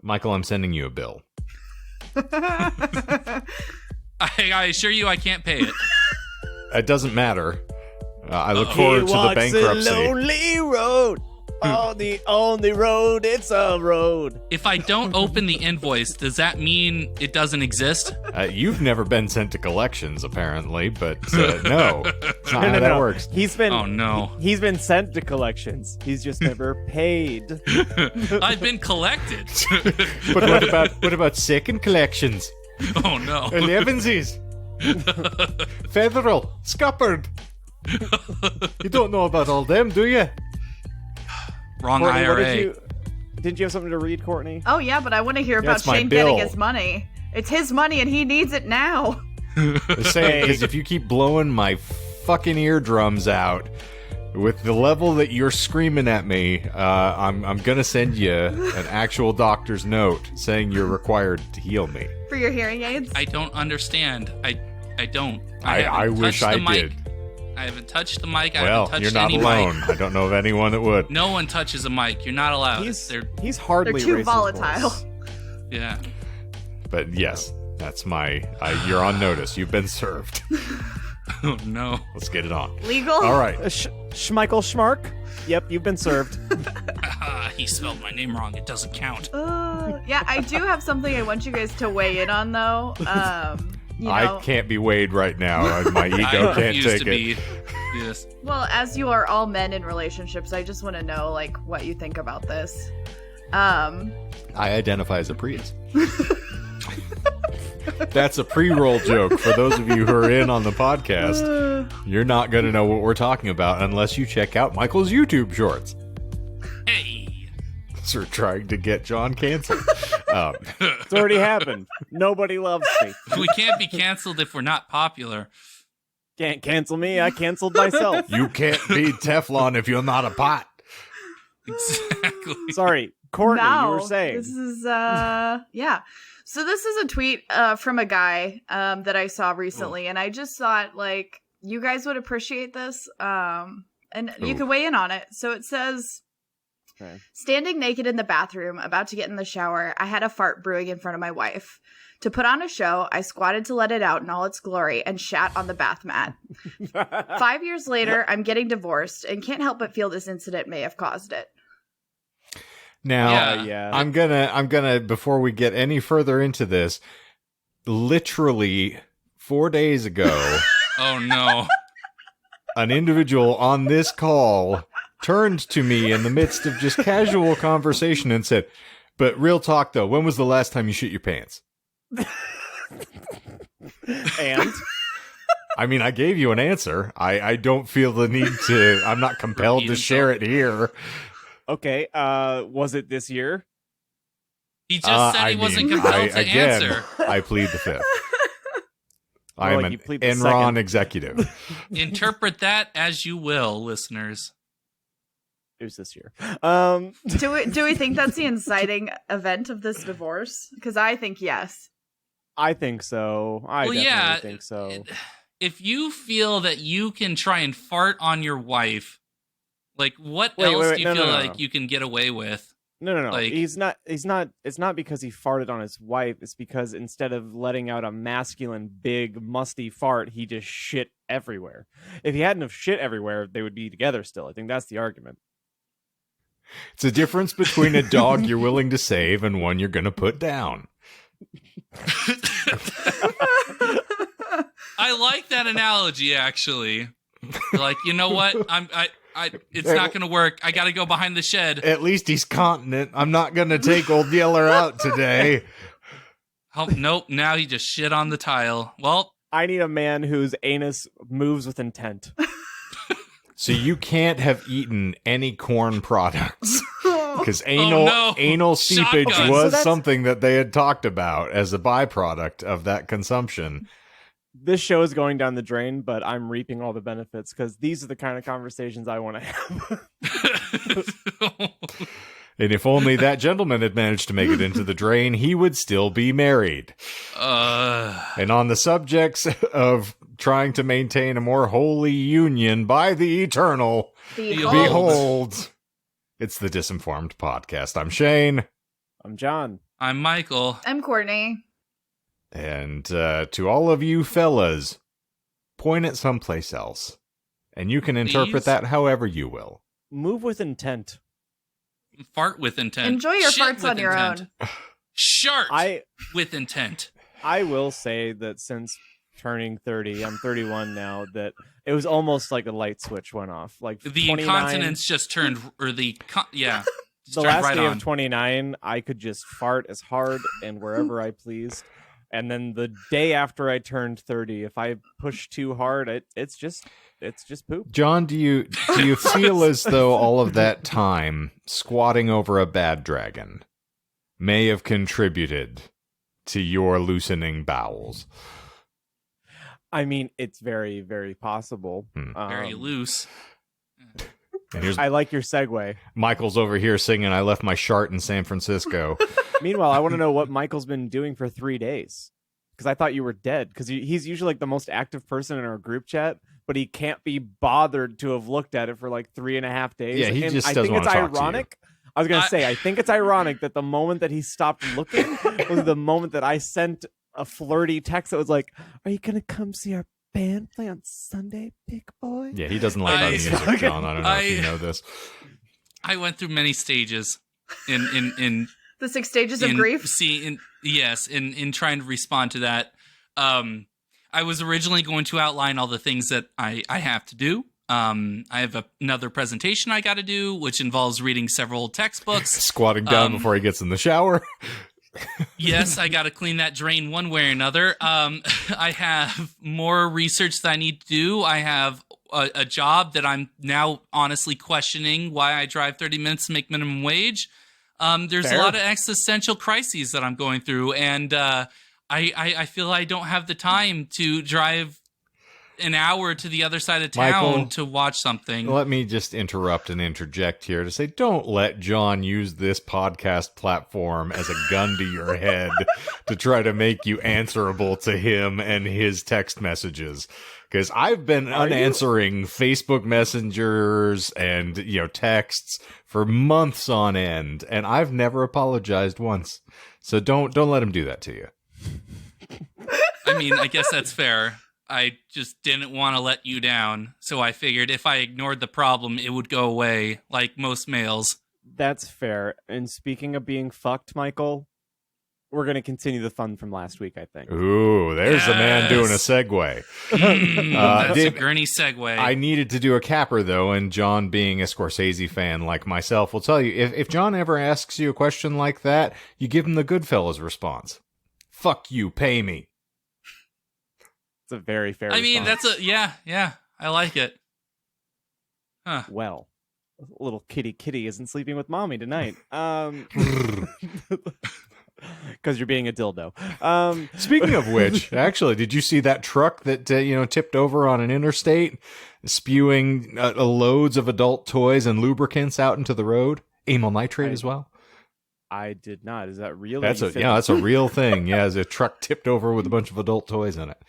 Michael, I'm sending you a bill. I assure you I can't pay it. It doesn't matter. I look forward to the bankruptcy. A lonely road. On the only road, it's a road. If I don't open the invoice, does that mean it doesn't exist? You've never been sent to collections, apparently, but no. It's not how that works. He's been. Oh, no. He's been sent to collections. He's just never paid. I've been collected. But what about second collections? Oh, no. 11s. Federal. Scuppered. You don't know about all them, do you? Wrong Courtney, IRA. Did you have something to read, Courtney? Oh, yeah, but I want to hear about That's my Shane bill. getting his money. It's his money and he needs it now. The same, because if you keep blowing my fucking eardrums out with the level that you're screaming at me, I'm gonna send you an actual doctor's note saying you're required to heal me. For your hearing aids? I don't understand. I don't. I wish I did. I haven't touched the mic. I Well, haven't touched you're not any alone. mic. I don't know of anyone that would. No one touches a mic. You're not allowed. He's hardly. They're too raised his volatile. voice. Yeah. But yes, that's my... you're on notice. You've been served. Oh, no. Let's get it on. Legal? All right. Schmeichel Schmark? Yep, you've been served. He spelled my name wrong. It doesn't count. Yeah, I do have something I want you guys to weigh in on, though. You know, I can't be weighed right now. My ego I can't refuse take to it. be. Yes. well, as you are all men in relationships, I just want to know, like, what you think about this. I identify as a Prius. That's a pre-roll joke for those of you who are in on the podcast. You're not going to know what we're talking about unless you check out Michael's YouTube shorts. Hey. So we're trying to get John canceled. It's already happened. Nobody loves me. We can't be canceled if we're not popular. Can't cancel me. I canceled myself. You can't be Teflon if you're not a pot. Exactly. Sorry, Courtney, now, you were saying. This is, yeah. So this is a tweet from a guy that I saw recently, and I just thought, like, you guys would appreciate this, and you can weigh in on it. So it says, Okay. standing naked in the bathroom, about to get in the shower, I had a fart brewing in front of my wife. To put on a show, I squatted to let it out in all its glory and shat on the bath mat. 5 years later, I'm getting divorced and can't help but feel this incident may have caused it. Now, Yeah. I'm gonna before we get any further into this, literally 4 days ago, Oh, no. an individual on this call turned to me in the midst of just casual conversation and said, "But real talk though, when was the last time you shit your pants?" And I mean, I gave you an answer. I don't feel the need to. I'm not compelled to share it here. okay, was it this year? He just said he wasn't compelled to answer. I plead the fifth. I More am like you an plead the Enron second. executive. Interpret that as you will, listeners. It was this year. Do we think that's the inciting event of this divorce? Because I think yes. I think so. I definitely think so. If you feel that you can try and fart on your wife, like what Wait, else wait, do you no, feel no, no, like no. you can get away with? No. Like- He's not. It's not because he farted on his wife. It's because instead of letting out a masculine, big, musty fart, he just shit everywhere. If he hadn't have shit everywhere, they would be together still. I think that's the argument. It's a difference between a dog you're willing to save and one you're going to put down. I like that analogy, actually. Like, you know what? It's not going to work. I got to go behind the shed. At least he's continent. I'm not going to take old Yeller out today. Oh, nope. Now he just shit on the tile. Well, I need a man whose anus moves with intent. So you can't have eaten any corn products because anal seepage Shotgun. was So that's- something that they had talked about as a byproduct of that consumption. This show is going down the drain, but I'm reaping all the benefits because these are the kind of conversations I want to have. And if only that gentleman had managed to make it into the drain, he would still be married. And on the subjects of trying to maintain a more holy union by the eternal, behold, it's the Disinformed podcast. I'm Shane. I'm John. I'm Michael. I'm Courtney. And to all of you fellas, point at someplace else. And you can interpret Please? that however you will. Move with intent. Fart with intent. Enjoy your Shit farts with on your intent. own. Shart I with intent. I will say that since turning 30, I'm 31 now, that it was almost like a light switch went off. Like The 29 incontinence just turned, or yeah. Just the turned last right day on. of 29, I could just fart as hard and wherever I pleased. And then the day after I turned 30, if I push too hard, it's just poop. John, do you feel as though all of that time squatting over a bad dragon may have contributed to your loosening bowels? I mean, it's very, very possible. Very loose. And here's I like your segue. Michael's over here singing "I Left My Shart in San Francisco." Meanwhile, I want to know what Michael's been doing for 3 days. Because I thought you were dead. Because he's usually like the most active person in our group chat, but he can't be bothered to have looked at it for like 3.5 days. Yeah, he And just I doesn't think it's wanna talk to you. ironic. I was gonna say, I think it's ironic that the moment that he stopped looking was the moment that I sent a flirty text that was like, "Are you gonna come see our band play on Sunday, big boy?" Yeah, he doesn't like our music, John. I don't know if you know this. I went through many stages in The 6 stages of grief. in trying to respond to that. I was originally going to outline all the things that I have to do. I have another presentation I got to do, which involves reading several textbooks. Squatting down before he gets in the shower. Yes, I got to clean that drain one way or another. I have more research that I need to do. I have a job that I'm now honestly questioning why I drive 30 minutes to make minimum wage. There's Fair. a lot of existential crises that I'm going through, and I feel I don't have the time to drive an hour to the other side of town Michael, to watch something. Let me just interrupt and interject here to say, don't let John use this podcast platform as a gun to your head to try to make you answerable to him and his text messages. Because I've been unanswering Facebook messengers and, texts for months on end, and I've never apologized once. So don't let him do that to you. I mean, I guess that's fair. I just didn't want to let you down, so I figured if I ignored the problem, it would go away, like most males. That's fair. And speaking of being fucked, Michael, we're going to continue the fun from last week, I think. Ooh, there's a man doing a segue. That's a gurney segue. I needed to do a capper, though, and John, being a Scorsese fan like myself, will tell you, if John ever asks you a question like that, you give him the Goodfellas response. Fuck you, pay me. It's a very fair I mean, response. that's yeah, I like it. Huh. Well, little kitty isn't sleeping with mommy tonight. Because you're being a dildo. Speaking of which, actually, did you see that truck that tipped over on an interstate, spewing loads of adult toys and lubricants out into the road? Amyl nitrate as well. I did not. Is that real? That's a real thing. Yeah, there's a truck tipped over with a bunch of adult toys in it.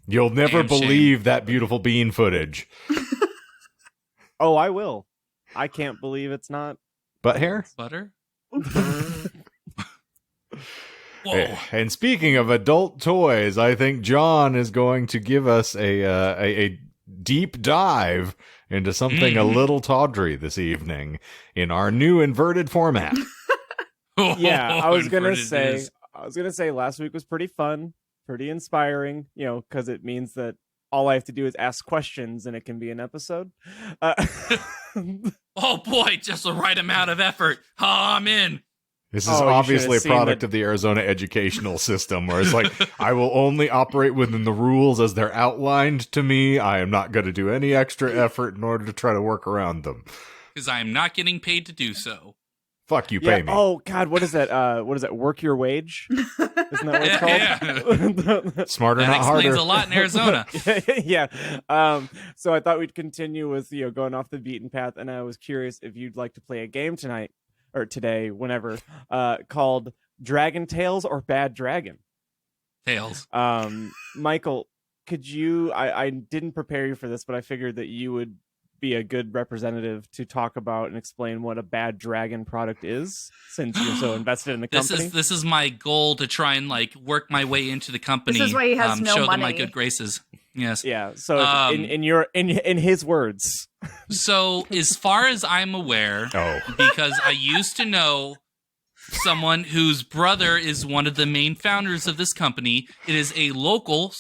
You'll never Damn believe that beautiful bean footage. Oh, I will. I can't believe it's not. Butt hair? Butter? Whoa. And speaking of adult toys, I think John is going to give us a deep dive into something a little tawdry this evening in our new inverted format. Yeah, I was gonna Inverted say last week was pretty fun, pretty inspiring. Because it means that all I have to do is ask questions and it can be an episode. Oh boy, just the right amount of effort. Oh, I'm in. This is Oh, you obviously a should have product seen of the Arizona educational system, where it's like, I will only operate within the rules as they're outlined to me. I am not going to do any extra effort in order to try to work around them. Because I am not getting paid to do so. Fuck you, Yeah. pay me. Oh God, what is that? What is that? Work your wage? Isn't that what it's called? Smarter, That not harder. explains a lot in Arizona. Yeah. So I thought we'd continue with going off the beaten path, and I was curious if you'd like to play a game tonight or today, whenever, called Dragon Tales or Bad Dragon. Tails. Michael, could you? I didn't prepare you for this, but I figured that you would be a good representative to talk about and explain what a bad dragon product is, since you're so invested in the company. This is my goal, to try and like work my way into the company. This is why he has no show money. them my good graces. Yes. Yeah. So in his words. So as far as I'm aware, because I used to know someone whose brother is one of the main founders of this company. It is a local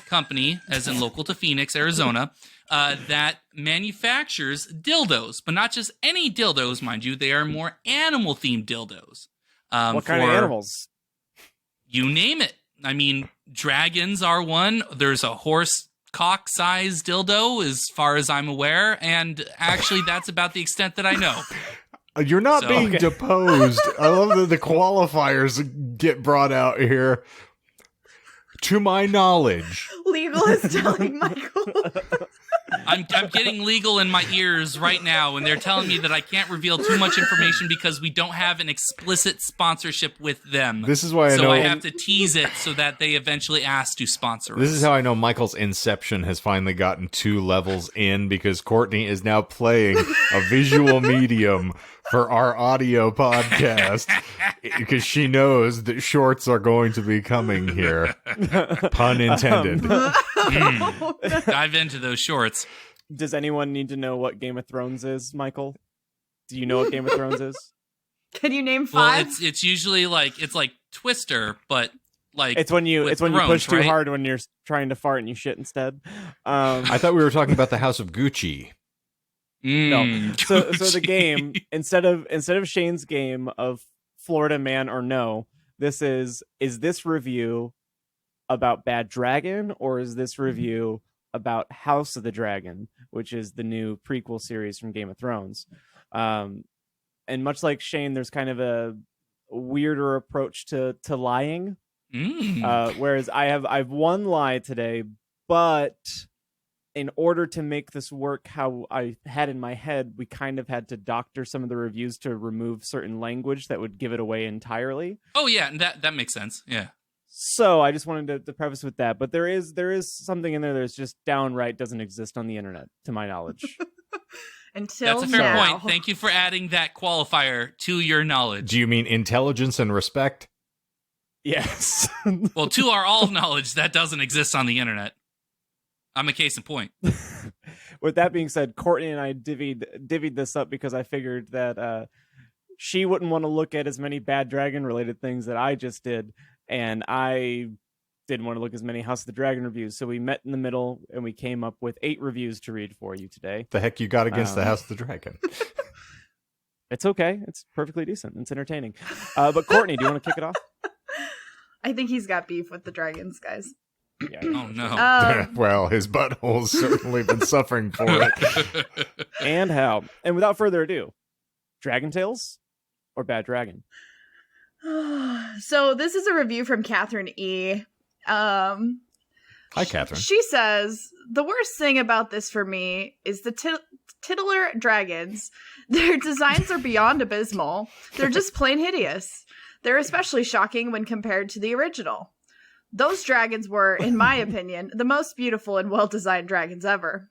company, as in local to Phoenix, Arizona, that manufactures dildos, but not just any dildos, mind you. They are more animal-themed dildos. What kind of animals? You name it. I mean, dragons are one. There's a horse cock-sized dildo, as far as I'm aware, and actually that's about the extent that I know. You're not being deposed. I love that the qualifiers get brought out here. To my knowledge. Legal is telling Michael. I'm getting legal in my ears right now, and they're telling me that I can't reveal too much information because we don't have an explicit sponsorship with them. This is why I know. So I have to tease it so that they eventually ask to sponsor us. This is how I know Michael's Inception has finally gotten 2 levels in, because Courtney is now playing a visual medium for our audio podcast, because she knows that shorts are going to be coming here. Pun intended. Dive into those shorts. Does anyone need to know what Game of Thrones is, Michael? Do you know what Game of Thrones is? Can you name 5? Well, it's usually like Twister, but like it's when you thrones, push too right? hard when you're trying to fart and you shit instead. I thought we were talking about the House of Gucci. No. So the game, instead of Shane's game of Florida Man or No, this is this review about Bad Dragon, or is this review about House of the Dragon, which is the new prequel series from Game of Thrones? And much like Shane, there's kind of a weirder approach to lying. Whereas I've one lie today, but in order to make this work how I had in my head, we kind of had to doctor some of the reviews to remove certain language that would give it away entirely. Oh yeah, and that makes sense. Yeah. So I just wanted to preface with that, but there is something in there that's just downright doesn't exist on the internet, to my knowledge. Until That's a fair now. point. Thank you for adding that qualifier to your knowledge. Do you mean intelligence and respect? Yes. Well, to our all knowledge, that doesn't exist on the internet. I'm a case in point. With that being said, Courtney and I divvied this up because I figured that she wouldn't want to look at as many Bad Dragon related things that I just did, and I didn't want to look as many House of the Dragon reviews. So we met in the middle and we came up with 8 reviews to read for you today. The heck you got against the House of the Dragon? It's okay. It's perfectly decent. It's entertaining. But Courtney, do you want to kick it off? I think he's got beef with the dragons, guys. Yeah. Oh no. Well, his butthole's certainly been suffering for it. And how. And without further ado, Dragon Tales or Bad Dragon? So this is a review from Catherine E. Hi, Catherine. She says, the worst thing about this for me is the titular dragons. Their designs are beyond abysmal. They're just plain hideous. They're especially shocking when compared to the original. Those dragons were, in my opinion, the most beautiful and well-designed dragons ever.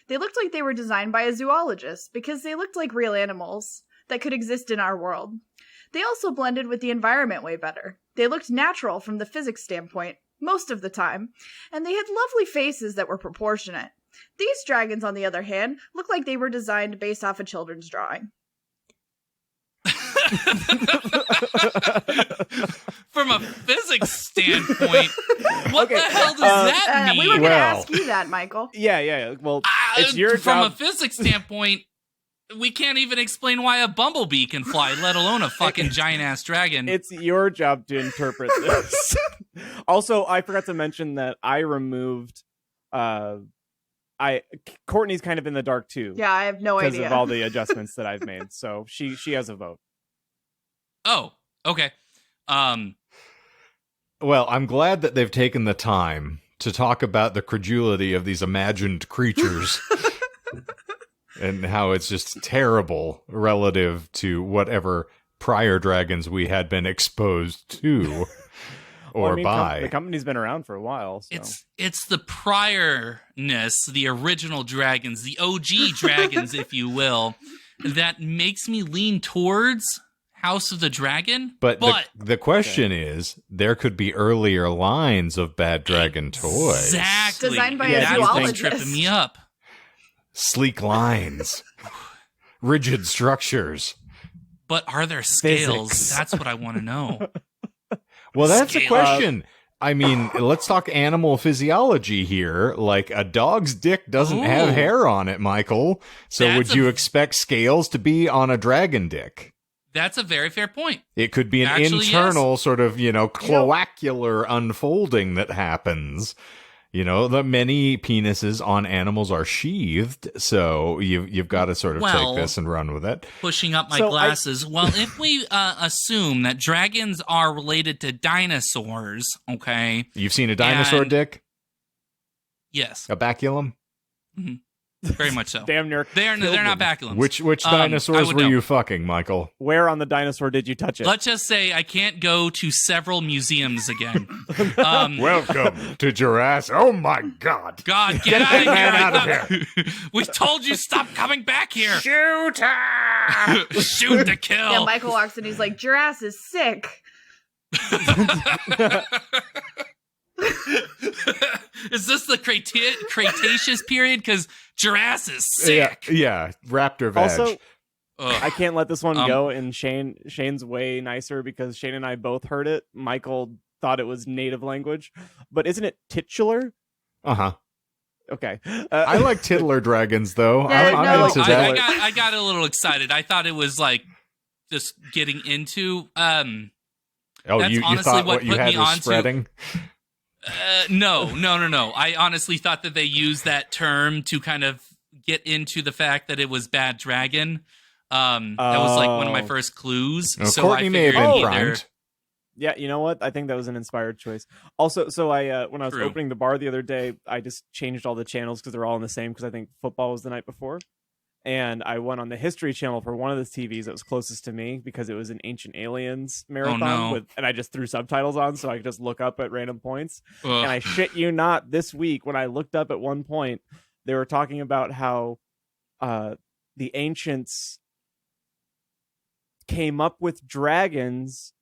They looked like they were designed by a zoologist because they looked like real animals that could exist in our world. They also blended with the environment way better. They looked natural from the physics standpoint most of the time, and they had lovely faces that were proportionate. These dragons, on the other hand, look like they were designed based off a children's drawing. From a physics standpoint, what the hell does that mean? We were going to ask you that, Michael. Yeah. Well, it's your from job. a physics standpoint, we can't even explain why a bumblebee can fly, let alone a fucking giant-ass dragon. It's your job to interpret this. Also, I forgot to mention that I removed... Courtney's kind of in the dark, too. Yeah, I have no idea. Because of all the adjustments that I've made. So she has a vote. Oh, okay. Well, I'm glad that they've taken the time to talk about the credulity of these imagined creatures and how it's just terrible relative to whatever prior dragons we had been exposed to. or buy. The company's been around for a while. So. It's the priorness, the original dragons, the OG dragons, if you will, that makes me lean towards House of the Dragon. But the question is, there could be earlier lines of Bad Dragon toys. Exactly. Designed by That's a what's zoologist. tripping me up. Sleek lines. Rigid structures. But are there scales? Physics. That's what I want to know. Well, that's a Scale. question. I mean, let's talk animal physiology here. Like, a dog's dick doesn't have Ooh. hair on it, Michael. So That's would you expect scales to be on a dragon dick? That's a very fair point. It could be an Actually, internal sort of, cloacular unfolding that happens. The many penises on animals are sheathed, so you've got to sort of Well, take this and run with it. Pushing up my So glasses. Well, if we assume that dragons are related to dinosaurs, okay? You've seen a dinosaur And- dick? Yes, A baculum? very much so. Damn near. They're killed not them. baculums. Which I dinosaurs would were know. you fucking, Michael? Where on the dinosaur did you touch it? Let's just say I can't go to several museums again. Welcome to Jurassic. Oh my God! God, get out of here! man out of I thought- we told you stop coming back here. Shoot her! Shoot to kill. Yeah, Michael walks in. He's like, Jurassic is sick. Is this the Cretaceous period? Because Jurassic is sick. Yeah. Raptor veg. Also, Ugh. I can't let this one Um, go. And Shane's way nicer because Shane and I both heard it. Michael thought it was native language, but isn't it titular? Uh-huh. Okay. I like titular dragons though. Yeah, I'm no, into I, that. I got a little excited. I thought it was like just getting into. Oh, That's you honestly thought what what you put had me was onto- spreading? No. I honestly thought that they used that term to kind of get into the fact that it was Bad Dragon. That was like one of my Oh. first clues. Well, So Courtney I may have figured been either. primed. Yeah, you know what? I think that was an inspired choice. Also, so I when I was True. opening the bar the other day, I just changed all the channels because they're all in the same because I think football was the night before. And I went on the History Channel for one of the TVs that was closest to me because it was an Ancient Aliens marathon no. and I just threw subtitles on so I could just look up at random points. Ugh. And I shit you not, this week when I looked up at one point, they were talking about how the ancients came up with dragons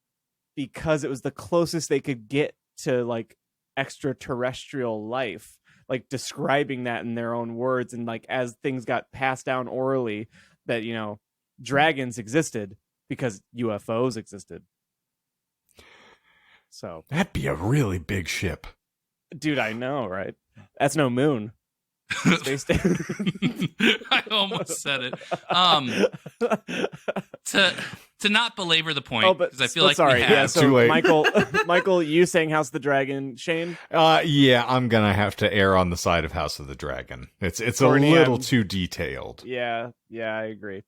because it was the closest they could get to like extraterrestrial life, like describing that in their own words. And like as things got passed down orally that dragons existed because UFOs existed. So That'd be a really big ship. dude, I know, right? That's no moon. Space station. I almost said it. To not belabor the point, because I feel like sorry. we have. Yeah, so Too late. Michael, you saying House of the Dragon, Shane? Yeah, I'm gonna have to err on the side of House of the Dragon. It's a Courtney, little I'm- too detailed. Yeah, I agree.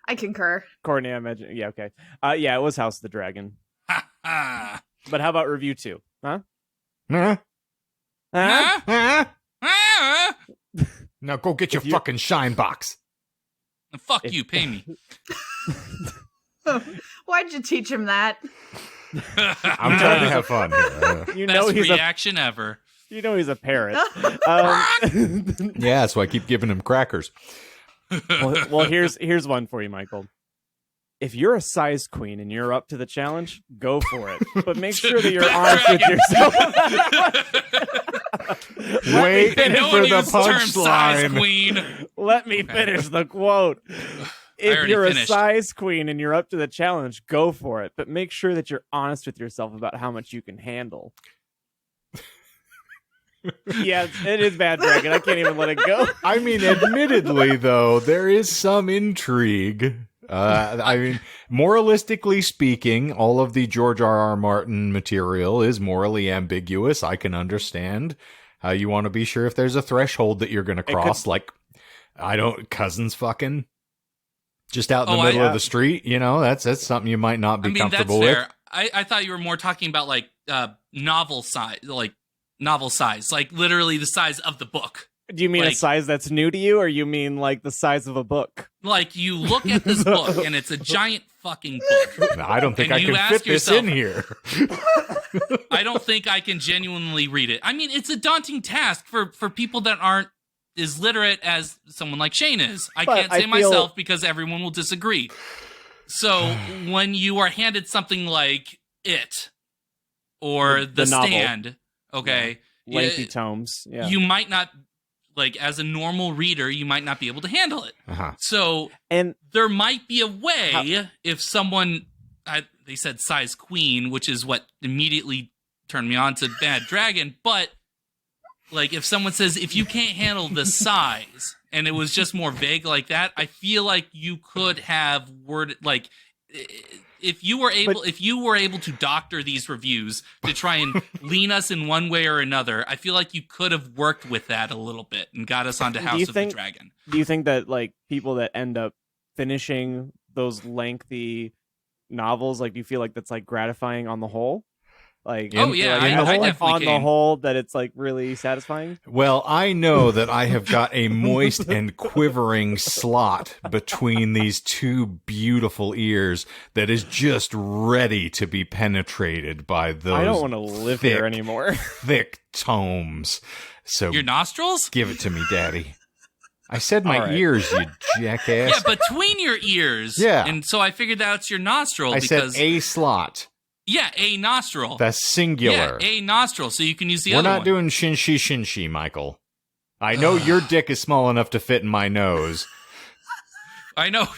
I concur. Courtney, I imagine. Yeah, okay. Yeah, it was House of the Dragon. Ah. But how about review 2? Huh? Huh? Huh? Huh? Ah. Now go get your If you- fucking shine box. Fuck If- you, pay me. Why'd you teach him that? I'm trying to have fun here. You know Best he's reaction ever. he's a parrot. Yeah, that's why I keep giving him crackers. well, here's one for you, Michael. If you're a size queen and you're up to the challenge, go for it. But make sure that you're honest with yourself. Wait And no for one the used the term size punchline. queen. Let me finish the quote. If already you're finished. a size queen and you're up to the challenge, go for it. But make sure that you're honest with yourself about how much you can handle. Yeah, it is Bad Dragon. I can't even let it go. I mean, admittedly, though, there is some intrigue. I mean, moralistically speaking, all of the George R.R. Martin material is morally ambiguous. I can understand how you want to be sure if there's a threshold that you're going to cross, like, cousins fucking just out in the Oh, middle of the street. That's something you might not be I mean, that's comfortable fair. with. I thought you were more talking about like novel size, like literally the size of the book. Do you mean a Like- size that's new to you, or you mean like the size of a book? Like you look at this book and it's a giant fucking book. I don't think And I you can ask fit this yourself- in here. I don't think I can genuinely read it. I mean, it's a daunting task for people that aren't as literate as someone like Shane is. I But can't say I feel- myself because everyone will disagree. So when you are handed something like It or The The novel. Stand, okay, Lengthy tomes. Yeah. you might not, like, as a normal reader, you might not be able to handle it. Uh-huh. So and there might be a way if someone, they said size queen, which is what immediately turned me on to Bad Dragon, but like if someone says, if you can't handle the size, and it was just more vague like that, I feel like you could have worded, like, if you were able to doctor these reviews to try and lean us in one way or another, I feel like you could have worked with that a little bit and got us onto House of the Dragon. do you think that like people that end up finishing those lengthy novels, like do you feel like that's like gratifying on the whole? Like, Oh, yeah, like, I like, definitely on the can. whole, that it's like really satisfying. Well, I know that I have got a moist and quivering slot between these two beautiful ears that is just ready to be penetrated by those I don't want to live thick, here anymore. thick tomes. So Your nostrils? give it to me, Daddy. I said my All right. ears, you jackass. Yeah, between your ears. Yeah. And so I figured that's your nostril I because said a slot. yeah, a nostril. That's singular. Yeah, a nostril, so you can use the We're other not one. doing shinshi, Michael. I know your dick is small enough to fit in my nose. I know.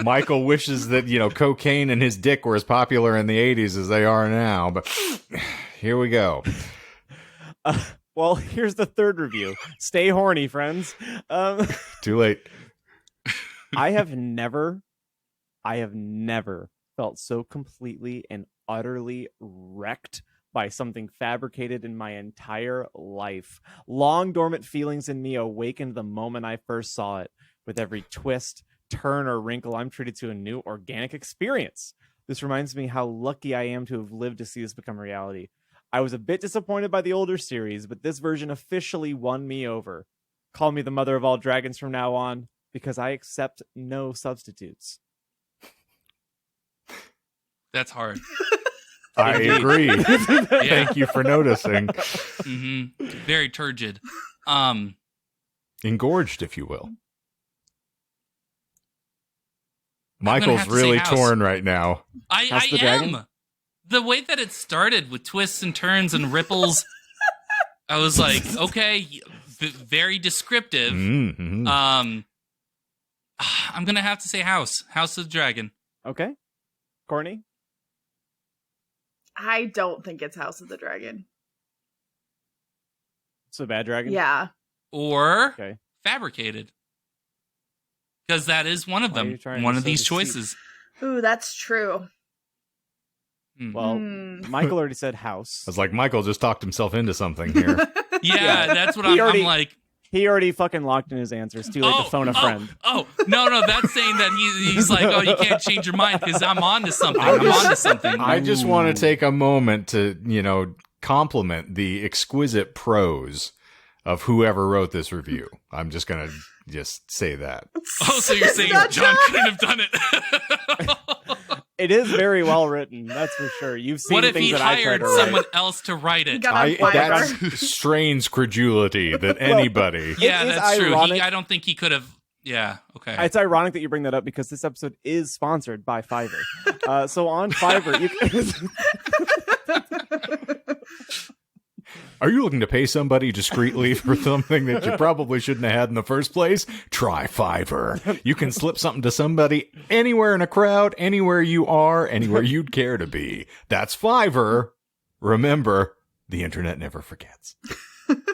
Michael wishes that, cocaine and his dick were as popular in the 80s as they are now, but here we go. Well, here's the third review. Stay horny, friends. Too late. I have never felt so completely and utterly wrecked by something fabricated in my entire life. Long dormant feelings in me awakened the moment I first saw it. With every twist, turn, or wrinkle, I'm treated to a new organic experience. This reminds me how lucky I am to have lived to see this become reality. I was a bit disappointed by the older series, but this version officially won me over. Call me the mother of all dragons from now on, because I accept no substitutes. That's hard. I agree. Yeah. Thank you for noticing. Very turgid. Engorged, if you will. gonna Michael's have to say really house. torn right now. I House the am. Dragon? The way that it started with twists and turns and ripples, I was like, okay, very descriptive. Mm-hmm. I'm gonna have to say House of the Dragon. Okay. Courtney? I don't think it's House of the Dragon. So Bad Dragon? Yeah. Or Okay. Fabricated. Because that is one of Why are you them. trying One to of sow these the choices. Ooh, that's true. Well, Hmm. Michael already said house. I was like, Michael just talked himself into something here. Yeah, that's what He I'm already- like. He already fucking locked in his answers. Too late to phone a friend. No, that's saying that he's like, oh, you can't change your mind because I'm on to something. I'm on to something. I just want to take a moment to, compliment the exquisite prose of whoever wrote this review. I'm just going to just say that. Oh, so you're saying Not John John. couldn't have done it. It is very well written, that's for sure. You've seen What if things he that I tried hired to write. someone else to write He it? got on Fiverr. That strains credulity that anybody. Yeah, It is that's true. ironic. I don't think he could have. Yeah, okay. It's ironic that you bring that up because this episode is sponsored by Fiverr. So on Fiverr, you can... Are you looking to pay somebody discreetly for something that you probably shouldn't have had in the first place? Try Fiverr. You can slip something to somebody anywhere in a crowd, anywhere you are, anywhere you'd care to be. That's Fiverr. Remember, the internet never forgets.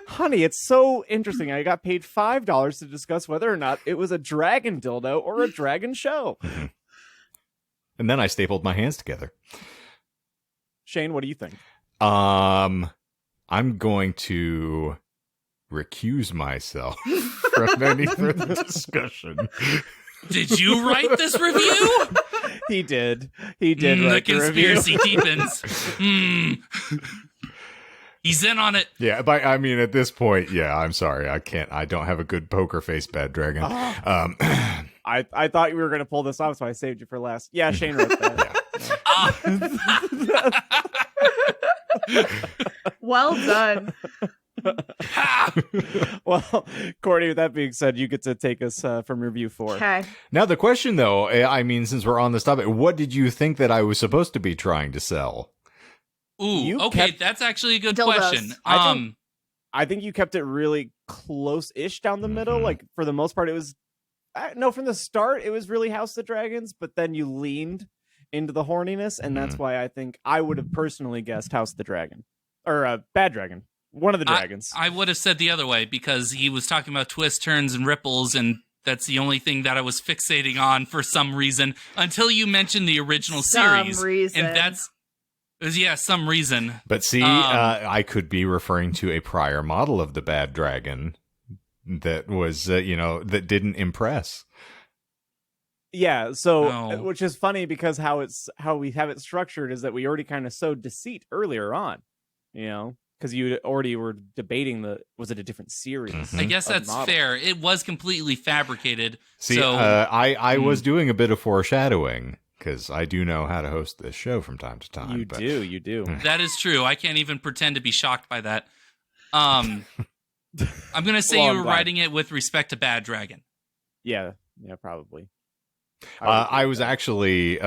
Honey, it's so interesting. I got paid $5 to discuss whether or not it was a dragon dildo or a dragon show. And then I stapled my hands together. Shane, what do you think? I'm going to recuse myself from any further discussion. Did you write this review? He did. He did. The write the review. conspiracy deepens. He's in on it. Yeah, but I mean, at this point, yeah, I'm sorry. I don't have a good poker face, Bad Dragon. I I thought you were going to pull this off, so I saved you for last. Yeah, Shane wrote that. Well done. Well, Courtney, with that being said, you get to take us from review 4. Okay. Now, the question, though, I mean, since we're on this topic, what did you think that I was supposed to be trying to sell? Ooh, okay, that's actually a good Dildos. question. I think you kept it really close-ish down the middle. Like, for the most part, it was... No, from the start, it was really House of the Dragons, but then you leaned into the horniness, and that's why I think I would have personally guessed House of the Dragon. Or Bad Dragon. One of the dragons. I would have said the other way, because he was talking about twists, turns, and ripples, and that's the only thing that I was fixating on for some reason, until you mentioned the original series. Reason. And that's... some reason. But see, I could be referring to a prior model of the Bad Dragon that was, that didn't impress. Yeah, so which is funny because how we have it structured is that we already kind of sowed deceit earlier on, because you already were debating was it a different series? I guess that's fair. It was completely fabricated. See, so I was doing a bit of foreshadowing. Because I do know how to host this show from time to time. You do. That is true. I can't even pretend to be shocked by that. I'm going to say you were writing it with respect to Bad Dragon. Yeah, probably. I was actually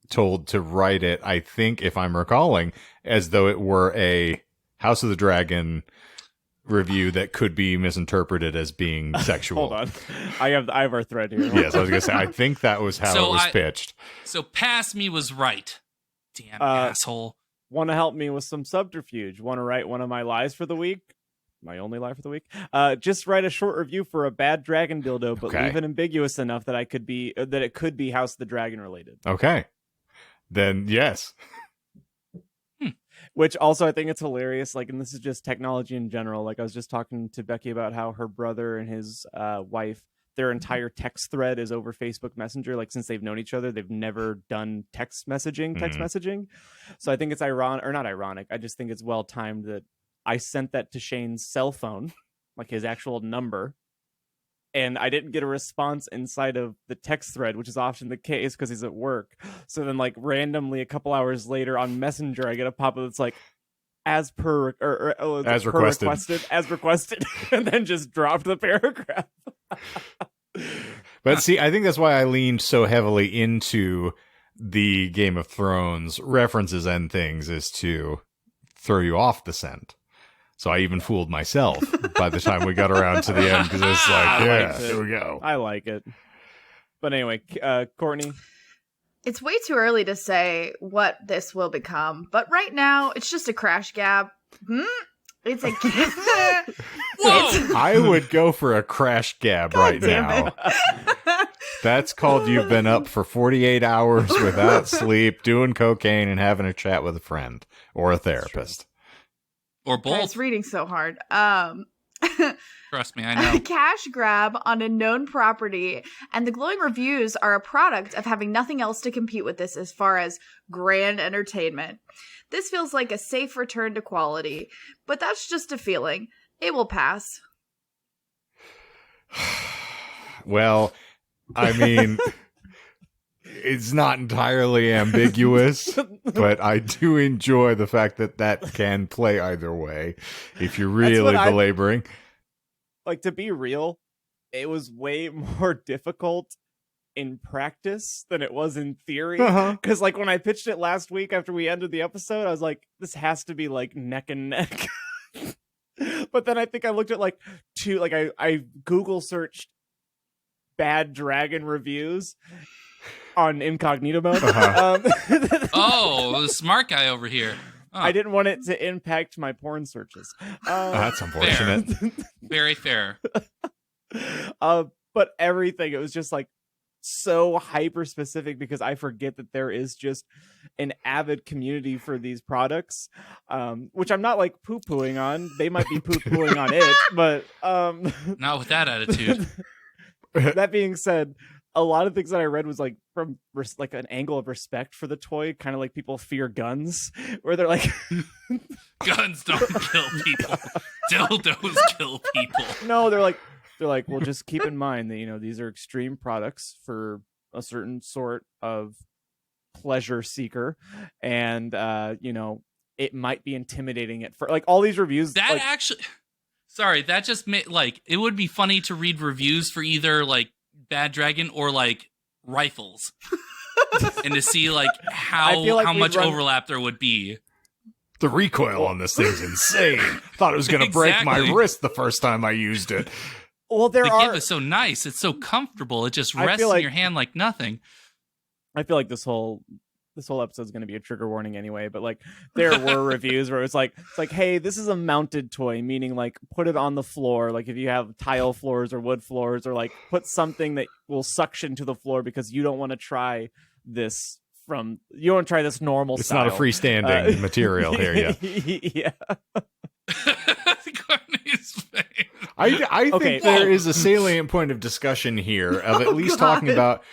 told to write it, I think, if I'm recalling, as though it were a House of the Dragon review that could be misinterpreted as being sexual. Hold on. I have our thread here. Yes, I was going to say, I think that was how it was pitched. So Past Me was right. Damn asshole. Want to help me with some subterfuge? Want to write one of my lies for the week? My only lie for the week? Just write a short review for a Bad Dragon dildo, but leave it ambiguous enough that it could be House of the Dragon related. Okay. Then, yes. Which also I think it's hilarious. Like, and this is just technology in general. Like, I was just talking to Becky about how her brother and his wife, their entire text thread is over Facebook Messenger. Like, since they've known each other, they've never done text messaging. So I think it's ironic, or not ironic. I just think it's well timed that I sent that to Shane's cell phone, like his actual number. And I didn't get a response inside of the text thread, which is often the case because he's at work. So then, like, randomly a couple hours later on Messenger, I get a pop-up that's like, as requested, and then just dropped the paragraph. But see, I think that's why I leaned so heavily into the Game of Thrones references and things, is to throw you off the scent. So I even fooled myself by the time we got around to the end, because it's like, there we go. I like it. But anyway, Courtney? It's way too early to say what this will become, but right now it's just a crash gab. It's a Whoa! I would go for a crash gab right now. That's called you've been up for 48 hours without sleep, doing cocaine, and having a chat with a friend or a therapist. Or both. It's reading so hard. Trust me, I know. A cash grab on a known property, and the glowing reviews are a product of having nothing else to compete with this as far as grand entertainment. This feels like a safe return to quality, but that's just a feeling. It will pass. Well, I mean, it's not entirely ambiguous, but I do enjoy the fact that can play either way if you're really belaboring. Like, to be real, it was way more difficult in practice than it was in theory. Because, like, when I pitched it last week after we ended the episode, I was like, this has to be, like, neck and neck. But then I think I looked at, like, I Google searched Bad Dragon reviews on incognito mode. Oh, smart guy over here. Oh. I didn't want it to impact my porn searches. That's unfortunate. Fair. Very fair. But everything, it was just like so hyper specific because I forget that there is just an avid community for these products, which I'm not like poo-pooing on. They might be poo-pooing on it, but not with that attitude. That being said, a lot of things that I read was like from like an angle of respect for the toy, kind of like people fear guns, where they're like, guns don't kill people, dildos kill people. No, they're feel like, well, just keep in mind that, these are extreme products for a certain sort of pleasure seeker. And, it might be intimidating for like all these reviews. That like, actually, sorry, that just made like, it would be funny to read reviews for either like Bad Dragon or like rifles. And to see like how much overlap there would be. The recoil on this thing's insane. Thought it was going to break my wrist the first time I used it. Well, the gift is so nice. It's so comfortable. It just rests in your hand like nothing. I feel like this whole episode is going to be a trigger warning anyway. But like, there were reviews where it's like, hey, this is a mounted toy, meaning like put it on the floor. Like if you have tile floors or wood floors, or like put something that will suction to the floor because you don't want to try this. You don't try this normal it's style. It's not a freestanding material here, yeah. I think there is a salient point of discussion here of at least talking about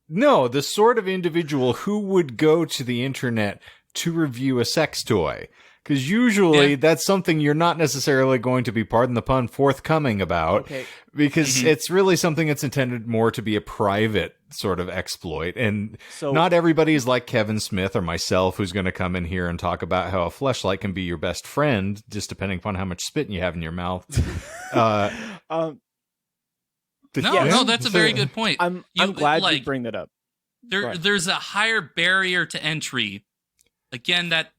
the sort of individual who would go to the internet to review a sex toy. Because usually that's something you're not necessarily going to be, pardon the pun, forthcoming about. Because it's really something that's intended more to be a private sort of exploit. And not everybody is like Kevin Smith or myself who's going to come in here and talk about how a fleshlight can be your best friend, just depending upon how much spit you have in your mouth. No, that's a very good point. I'm glad you bring that up. There's a higher barrier to entry. Again, that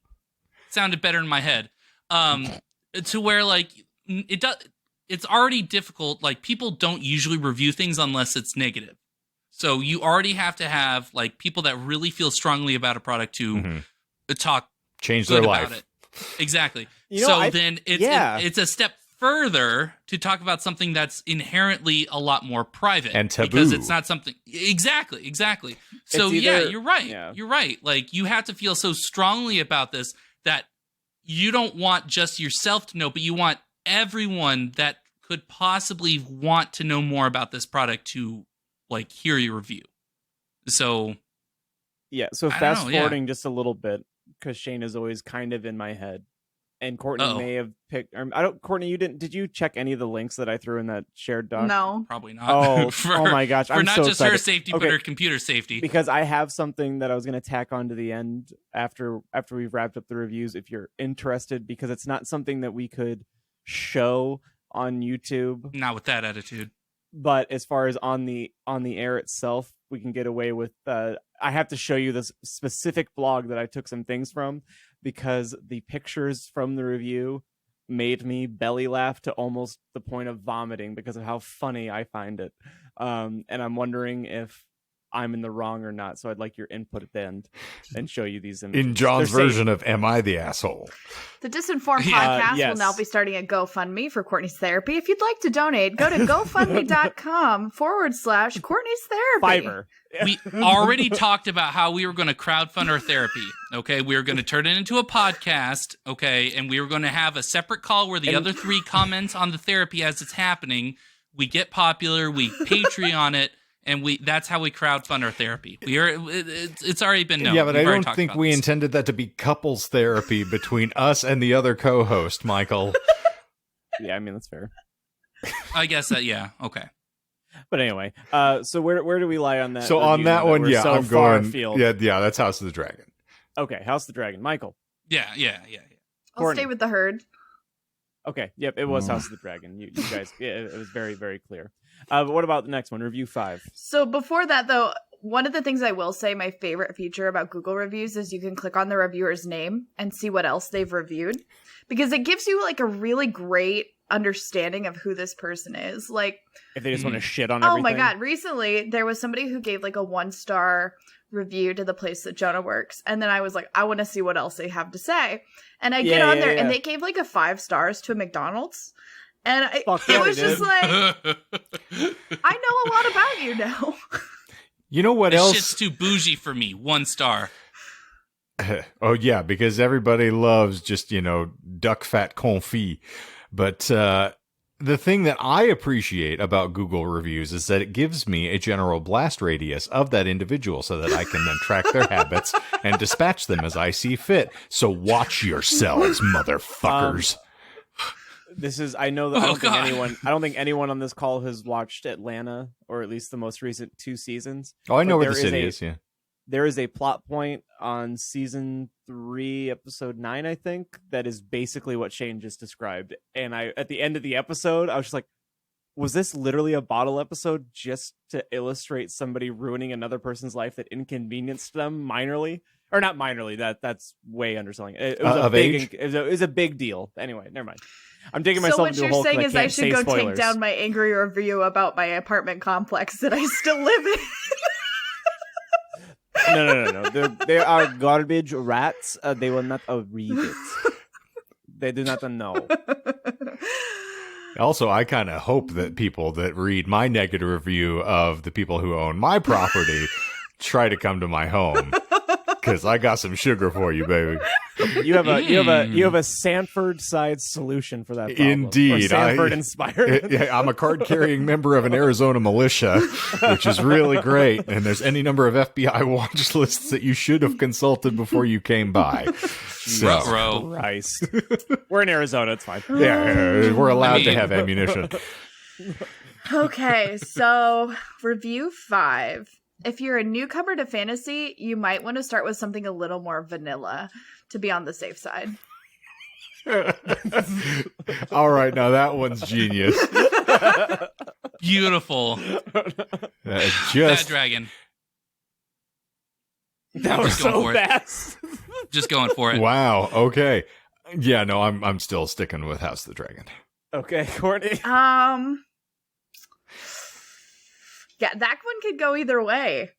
sounded better in my head. To where like it's already difficult. Like people don't usually review things unless it's negative. So you already have to have like people that really feel strongly about a product to change their life. About it. Exactly. It's a step further to talk about something that's inherently a lot more private and taboo, because it's not something exactly. So you're right. Yeah. You're right. Like you have to feel so strongly about this that you don't want just yourself to know, but you want everyone that could possibly want to know more about this product to like hear your review. So fast forwarding just a little bit, because Shane is always kind of in my head, and Courtney may have picked. Courtney, did you check any of the links that I threw in that shared doc? No, probably not. Oh, oh my gosh! I'm not so just excited. her safety, but her computer safety. Because I have something that I was going to tack on to the end after we've wrapped up the reviews. If you're interested, because it's not something that we could show on YouTube. Not with that attitude. But as far as on the air itself, we can get away with. I have to show you this specific blog that I took some things from, because the pictures from the review made me belly laugh to almost the point of vomiting because of how funny I find it. And I'm wondering if I'm in the wrong or not. So I'd like your input at the end and show you these images. In John's version of Am I the Asshole? The Disinformed podcast will now be starting a GoFundMe for Courtney's therapy. If you'd like to donate, go to GoFundMe.com/Courtney's therapy. Fiverr. We already talked about how we were going to crowdfund our therapy. Okay, we were going to turn it into a podcast. Okay, and we were going to have a separate call where the other three comment on the therapy as it's happening. We get popular, we Patreon it, and that's how we crowdfund our therapy. It's already been known. Yeah, but I don't think we intended that to be couples therapy between us and the other co-host, Michael. Yeah, I mean that's fair. I guess that. Yeah. Okay. But anyway, so where do we lie on that? So on that one, I'm going. Afield? Yeah, that's House of the Dragon. Okay, House of the Dragon, Michael. Yeah. I'll stay with the herd. Okay, yep, it was House of the Dragon. You guys, it was very, very clear. But what about the next one? Review 5. So before that, though, one of the things I will say, my favorite feature about Google reviews is you can click on the reviewer's name and see what else they've reviewed, because it gives you like a really great understanding of who this person is. Like, if they just want to shit on everything. Oh my god, recently there was somebody who gave like a 1-star review to the place that Jonah works, and then I was like, I want to see what else they have to say, and I get on there and they gave like a 5 stars to a McDonald's, and it was just like, I know a lot about you now. You know what else? Shit's too bougie for me. 1 star. Oh yeah, because everybody loves just duck fat confit. But the thing that I appreciate about Google reviews is that it gives me a general blast radius of that individual so that I can then track their habits and dispatch them as I see fit. So watch yourselves, motherfuckers. I know that Oh, God. I don't think anyone on this call has watched Atlanta, or at least the most recent 2 seasons. Oh, I know But where the there city is. Yeah. There is a plot point on season 3, episode 9, I think, that is basically what Shane just described. And at the end of the episode, I was just like, was this literally a bottle episode just to illustrate somebody ruining another person's life that inconvenienced them minorly? Or not minorly, that's way underselling. It was it was a big deal. Anyway, never mind. I'm digging myself into a hole. So what you're saying is I should go spoilers. take down my angry review about my apartment complex that I still live in. No. They are garbage rats. They will not read it. They do not know. Also, I kind of hope that people that read my negative review of the people who own my property try to come to my home, because I got some sugar for you, baby. You have a Sanford side solution for that problem. Indeed, or Sanford inspired. I'm a card-carrying member of an Arizona militia, which is really great. And there's any number of FBI watch lists that you should have consulted before you came by. So, Christ. We're in Arizona. It's fine. Yeah, we're allowed to have ammunition. Okay, so review 5. If you're a newcomer to fantasy, you might want to start with something a little more vanilla to be on the safe side. All right, now that one's genius. Beautiful. Bad dragon. That was so fast. Just going for it. Wow. Okay. Yeah. No, I'm still sticking with House of the Dragon. Okay, Courtney. Yeah, that one could go either way.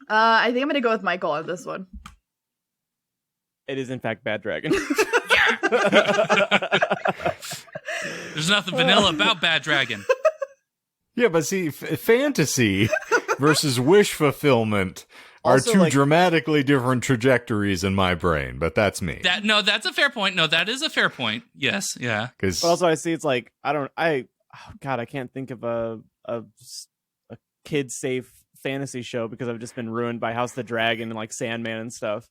I think I'm going to go with Michael on this one. It is, in fact, Bad Dragon. There's nothing vanilla about Bad Dragon. Yeah, but see, fantasy versus wish fulfillment are Also, two dramatically different trajectories in my brain, but that's me. That's a fair point. No, that is a fair point. Yes, yeah. But also, I see it's like, I can't think of a kid-safe fantasy show because I've just been ruined by House of the Dragon and like Sandman and stuff.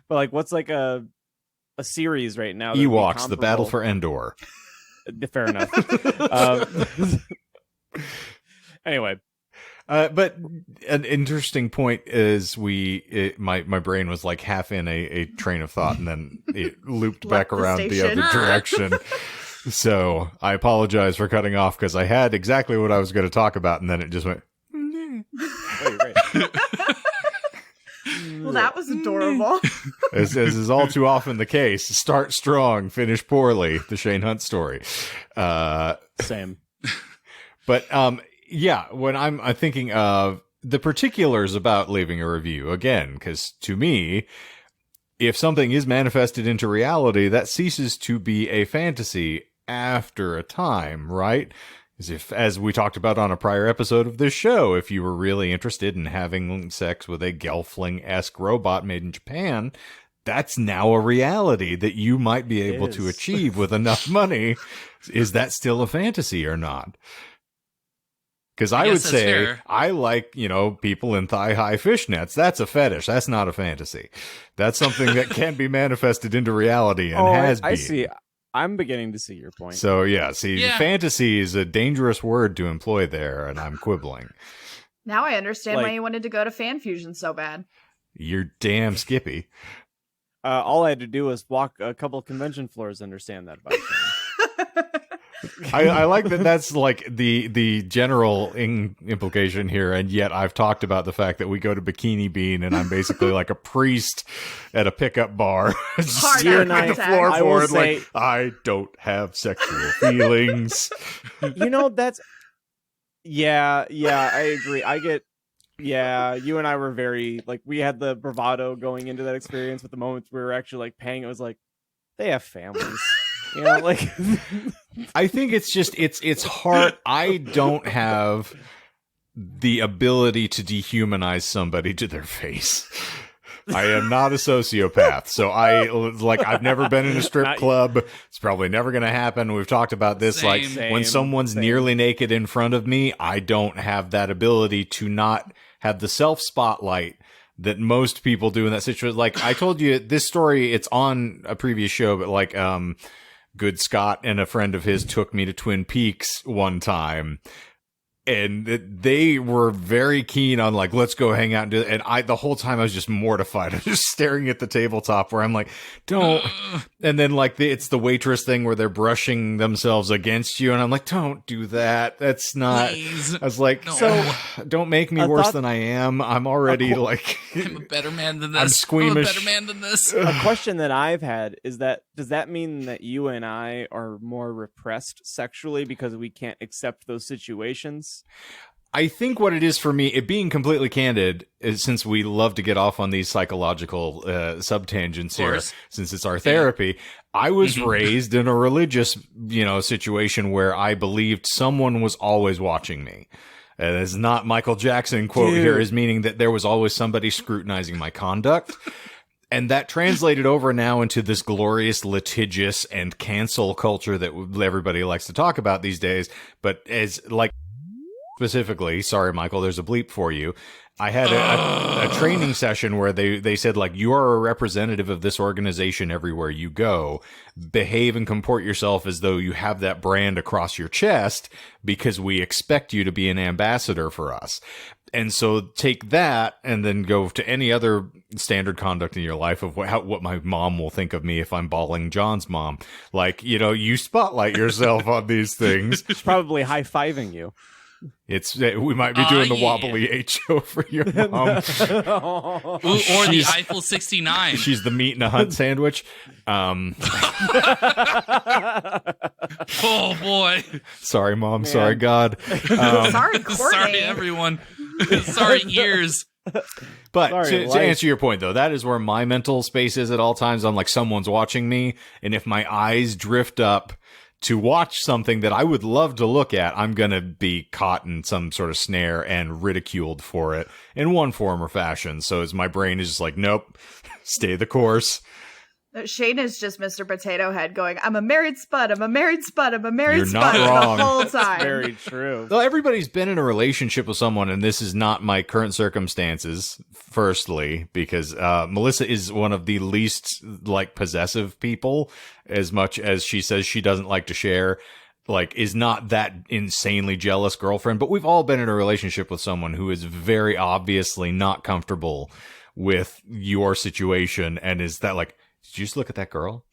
But like, what's like a series right now? Ewoks: The Battle for Endor. Fair enough. Anyway, but an interesting point is my brain was like half in a train of thought and then it looped back around the other direction. So I apologize for cutting off because I had exactly what I was going to talk about and then it just went. Right. Well, that was adorable. As is all too often the case, start strong, finish poorly. The Shane Hunt story. Same. But yeah, when I'm thinking of the particulars about leaving a review, again, because to me, if something is manifested into reality, that ceases to be a fantasy after a time, right? As we talked about on a prior episode of this show, if you were really interested in having sex with a Gelfling-esque robot made in Japan, that's now a reality that you might be able to achieve with enough money. Is that still a fantasy or not? Because I would say fair. I like, people in thigh-high fishnets. That's a fetish. That's not a fantasy. That's something that can be manifested into reality and has been. I see. I'm beginning to see your point. So, fantasy is a dangerous word to employ there, and I'm quibbling. Now I understand why you wanted to go to Fan Fusion so bad. You're damn Skippy. All I had to do was walk a couple convention floors to understand that about you. I like that that's like the general implication here, and yet I've talked about the fact that we go to Bikini Bean and I'm basically like a priest at a pickup bar. Staring at the floorboard like, I don't have sexual feelings. That's... Yeah, I agree. You and I were very, we had the bravado going into that experience, but the moment we were actually, paying, it was like, they have families. I think it's just it's hard. I don't have the ability to dehumanize somebody to their face. I am not a sociopath, so I've never been in a strip club. It's probably never going to happen. We've talked about this. When someone's nearly naked in front of me, I don't have that ability to not have the self spotlight that most people do in that situation. Like I told you, this story, it's on a previous show, but good Scott and a friend of his took me to Twin Peaks one time. And they were very keen on like, let's go hang out and do it. And the whole time I was just mortified. I was just staring at the tabletop where I'm like, don't. And then like it's the waitress thing where they're brushing themselves against you. And I'm like, don't do that. That's not. Please. I was like, No. so don't make me worse than I am. I'm already like. I'm a better man than this. I'm squeamish. I'm a better man than this. A question that I've had is that does that mean that you and I are more repressed sexually because we can't accept those situations? I think what it is for me, it being completely candid, is since we love to get off on these psychological subtangents here, since it's our therapy, I was raised in a religious, situation where I believed someone was always watching me. And it's not Michael Jackson quote here is meaning that there was always somebody scrutinizing my conduct. And that translated over now into this glorious litigious and cancel culture that everybody likes to talk about these days. But as like specifically, sorry, Michael, there's a bleep for you. I had a training session where they said, like, you are a representative of this organization everywhere you go. Behave and comport yourself as though you have that brand across your chest because we expect you to be an ambassador for us. And so take that and then go to any other standard conduct in your life of what my mom will think of me if I'm bawling John's mom. Like, you spotlight yourself on these things. She's probably high-fiving you. We might be doing the wobbly HO for your mom. Or the Eiffel 69. She's the meat in a hunt sandwich. Oh boy. Sorry, Mom. Man. Sorry, God. Sorry, Courtney. Sorry, everyone. Sorry, ears. But to answer your point, though, that is where my mental space is at all times. I'm like, someone's watching me, and if my eyes drift up to watch something that I would love to look at, I'm going to be caught in some sort of snare and ridiculed for it in one form or fashion. So as my brain is just like, nope, stay the course. Shane is just Mr. Potato Head going, I'm a married spud, I'm a married spud, I'm a married You're spud not wrong. the whole time. Very true. Well, everybody's been in a relationship with someone, and this is not my current circumstances, firstly, because Melissa is one of the least, possessive people, as much as she says she doesn't like to share, is not that insanely jealous girlfriend, but we've all been in a relationship with someone who is very obviously not comfortable with your situation, and is that, did you just look at that girl?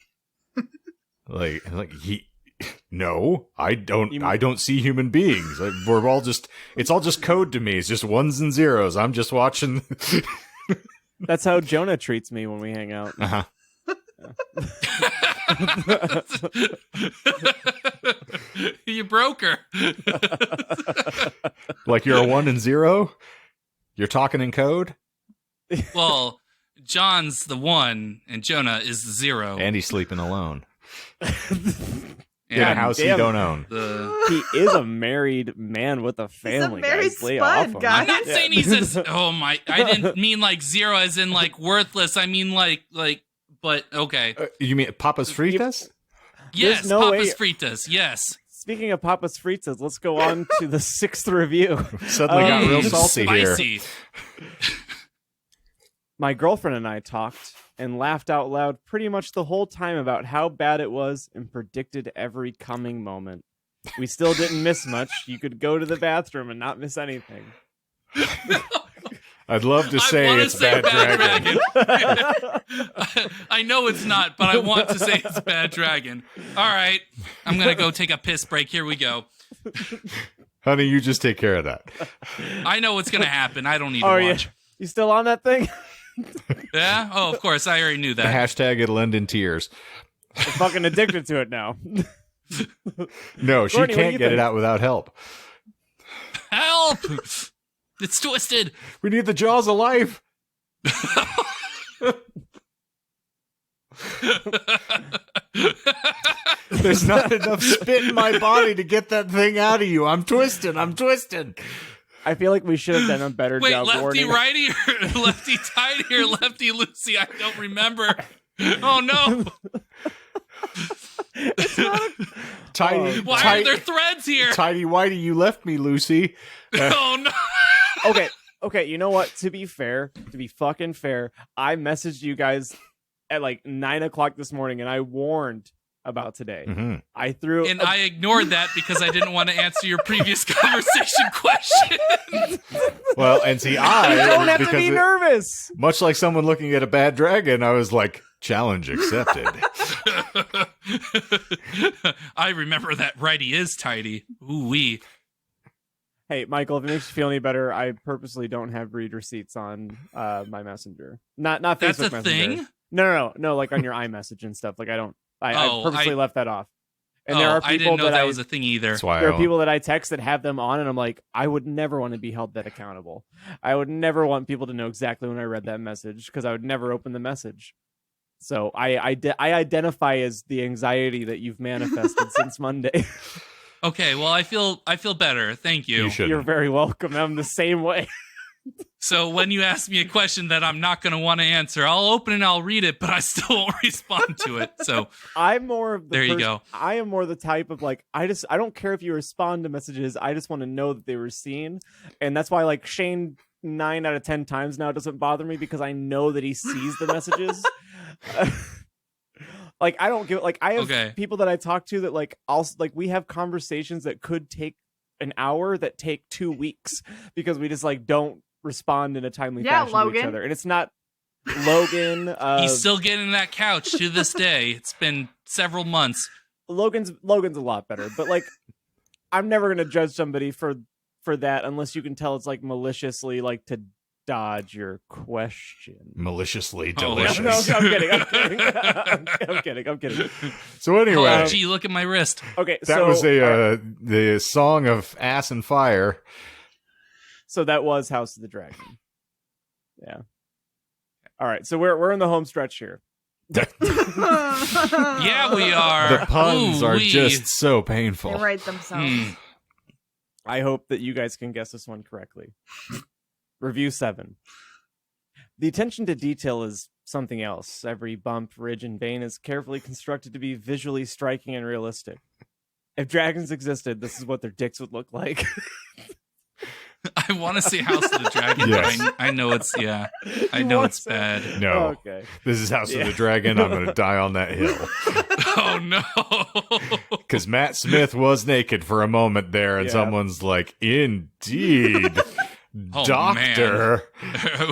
No, I don't see human beings. It's all just code to me. It's just ones and zeros. I'm just watching. That's how Jonah treats me when we hang out. Uh-huh. You broke her. Like you're a 1 and 0? You're talking in code? Well, John's the 1 and Jonah is the 0. And he's sleeping alone. And in a house he don't own. He is a married man with a family. He's a married guys. Lay spud, off him. guys. I'm not saying he's oh my, I didn't mean 0 as in worthless. I mean but okay. You mean Papa's Fritas? Yes, no Papa's way- Fritas, yes. Speaking of Papa's Fritas, let's go on to the 6th review. Suddenly got real salty Spicy. here. My girlfriend and I talked and laughed out loud pretty much the whole time about how bad it was and predicted every coming moment. We still didn't miss much. You could go to the bathroom and not miss anything. I'd love to say it's Bad Dragon. I know it's not, but I want to say it's Bad Dragon. All right. I'm going to go take a piss break. Here we go. Honey, you just take care of that. I know what's going to happen. I don't need to watch. You still on that thing? Yeah? Oh, of course. I already knew The that. hashtag it'll end in tears. I'm fucking addicted to it now. No, she Courtney, what do can't you get it think? out without help. Help! It's twisted. We need the jaws of life. There's not enough spit in my body to get that thing out of you. I'm twisting. I feel like we should have done a better Wait, job lefty warning. righty or lefty tighty or lefty loosey? I don't remember. Oh no! Tidy, Why are there threads here? tidy whitey, you left me, Lucy. Oh no! Okay, you know what? To be fucking fair, I messaged you guys at 9 o'clock this morning and I warned about today. Mhm. I threw And I ignored that because I didn't want to answer your previous conversation question. Well, and see, you don't have to because be nervous. much like someone looking at a bad dragon, I was like, challenge accepted. I remember that righty is tidy. Ooh wee. Hey, Michael, if it makes you feel any better, I purposely don't have read receipts on my messenger. Not Facebook That's a Messenger. thing? No, like on your iMessage and stuff. Like I purposely left that off. And there are people I didn't know that I, was a thing either. That's why there are people that I text that have them on, and I'm like, I would never want to be held that accountable. I would never want people to know exactly when I read that message because I would never open the message. So I identify as the anxiety that you've manifested since Monday. Okay, well I feel better. Thank you. You should. You're very welcome. I'm the same way. So when you ask me a question that I'm not going to want to answer, I'll open it and I'll read it, but I still won't respond to it. So I'm more of the there you go. I am more the type of like I don't care if you respond to messages. I just want to know that they were seen, and that's why like Shane 9 out of 10 times now doesn't bother me because I know that he sees the messages. Like I don't give like I have people that I talk to that like we have conversations that could take an hour that take 2 weeks because we just like don't respond in a timely fashion to each other. And it's not Logan. He's still getting that couch to this day. It's been several months. Logan's a lot better, but like I'm never gonna judge somebody for that unless you can tell it's like maliciously like to dodge your question. Maliciously Oh, delicious. No, I'm kidding. I'm kidding. So anyway, Oh, gee, look at my wrist. Okay, that so was the song of ass and fire. so that was House of the Dragon. Yeah. All right, so we're in the home stretch here. Yeah, we are. The puns are Ooh-wee. just so They painful. write themselves. I hope that you guys can guess this one correctly. Review 7. The attention to detail is something else. Every bump, ridge, and vein is carefully constructed to be visually striking and realistic. If dragons existed, this is what their dicks would look like. I want to see House of the Dragon, Yes. but I know it's, I know it's bad. No, Okay. this is House of the Dragon. I'm going to die on that hill. Oh, no. Because Matt Smith was naked for a moment there, and Yeah. someone's like, indeed, Oh, Doctor,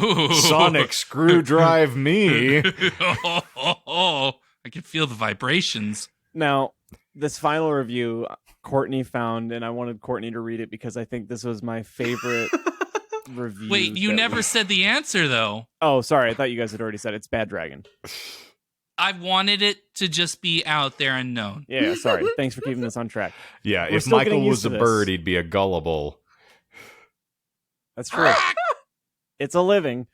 Ooh. Sonic Screwdrive me. I can feel the vibrations. Now, this final review, Courtney found, and I wanted Courtney to read it because I think this was my favorite review. Wait, you never said the answer, though. Oh, sorry. I thought you guys had already said it. It's Bad Dragon. I wanted it to just be out there and known. Yeah, sorry. Thanks for keeping this on track. Yeah, We're if still Michael getting was used a to this. bird, he'd be a gullible. That's true. It's a living.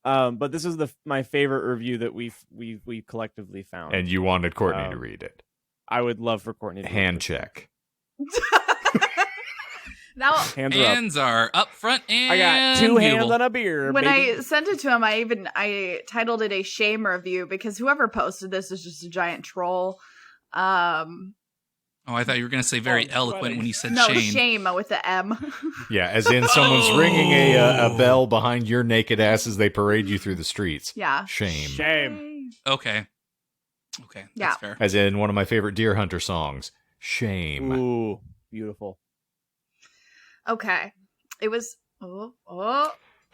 But this is my favorite review that we collectively found. And you wanted Courtney to read it. I would love for Courtney to read Hand it. check. Now, Hands are up. Hands are up front and I got 2 hands beautiful. on a beer. when baby. I sent it to him, I titled it a shame review because whoever posted this is just a giant troll. Oh, I thought you were going to say very Oh, eloquent funny. when you said No, shame. shame with the M. Yeah, as in someone's Oh. ringing a bell behind your naked ass as they parade you through the streets. Yeah. Shame. Shame. Okay. Okay, Yeah. that's fair. As in one of my favorite Deer Hunter songs. Shame. Ooh, beautiful. Okay. It was. Oh.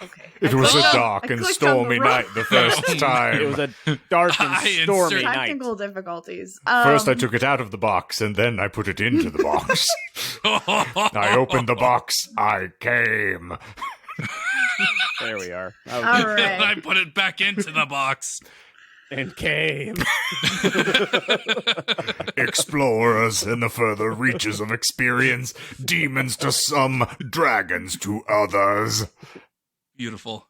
Okay. It I was a clicked- dark I and clicked on the stormy wrong- night the first time. It was a dark and I stormy insert- night. Technical difficulties. First I took it out of the box, and then I put it into the box. I opened the box. I came. There we are. All Okay. right. And I put it back into the box. And came. Explorers in the further reaches of experience, demons to some, dragons to others. Beautiful.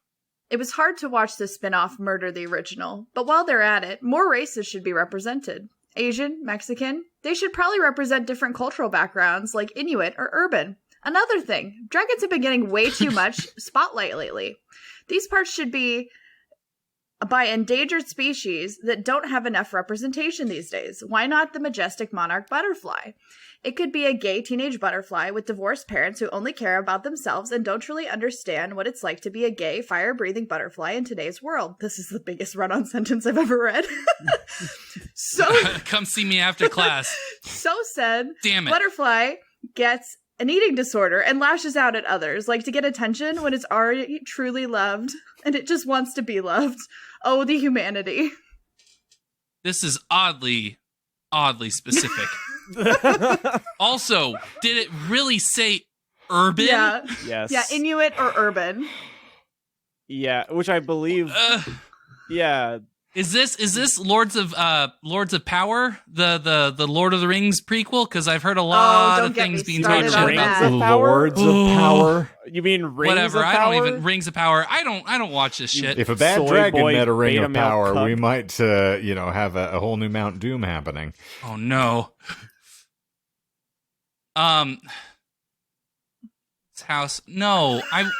It was hard to watch the spin-off murder the original, but while they're at it, more races should be represented. Asian, Mexican, they should probably represent different cultural backgrounds like Inuit or urban. Another thing, dragons have been getting way too much spotlight lately. These parts should be by endangered species that don't have enough representation these days. Why not the majestic monarch butterfly? It could be a gay teenage butterfly with divorced parents who only care about themselves and don't really understand what it's like to be a gay, fire-breathing butterfly in today's world. This is the biggest run-on sentence I've ever read. So, come see me after class. So said, damn it. Butterfly gets an eating disorder and lashes out at others, like to get attention when it's already truly loved, and it just wants to be loved. Oh, the humanity. This is oddly specific. Also, did it really say urban? Yeah. Yes. Yeah, Inuit or urban. Yeah, which I believe. Yeah. Is this Lords of Power, the Lord of the Rings prequel? Because I've heard a lot of things being talked about. Lords of Power. You mean Rings Whatever? of Power? I don't even Rings of Power. I don't watch this shit. If a bad Soy dragon boy, met a ring beta of male power, cuck. we might have a whole new Mount Doom happening. Oh no. This house. No, I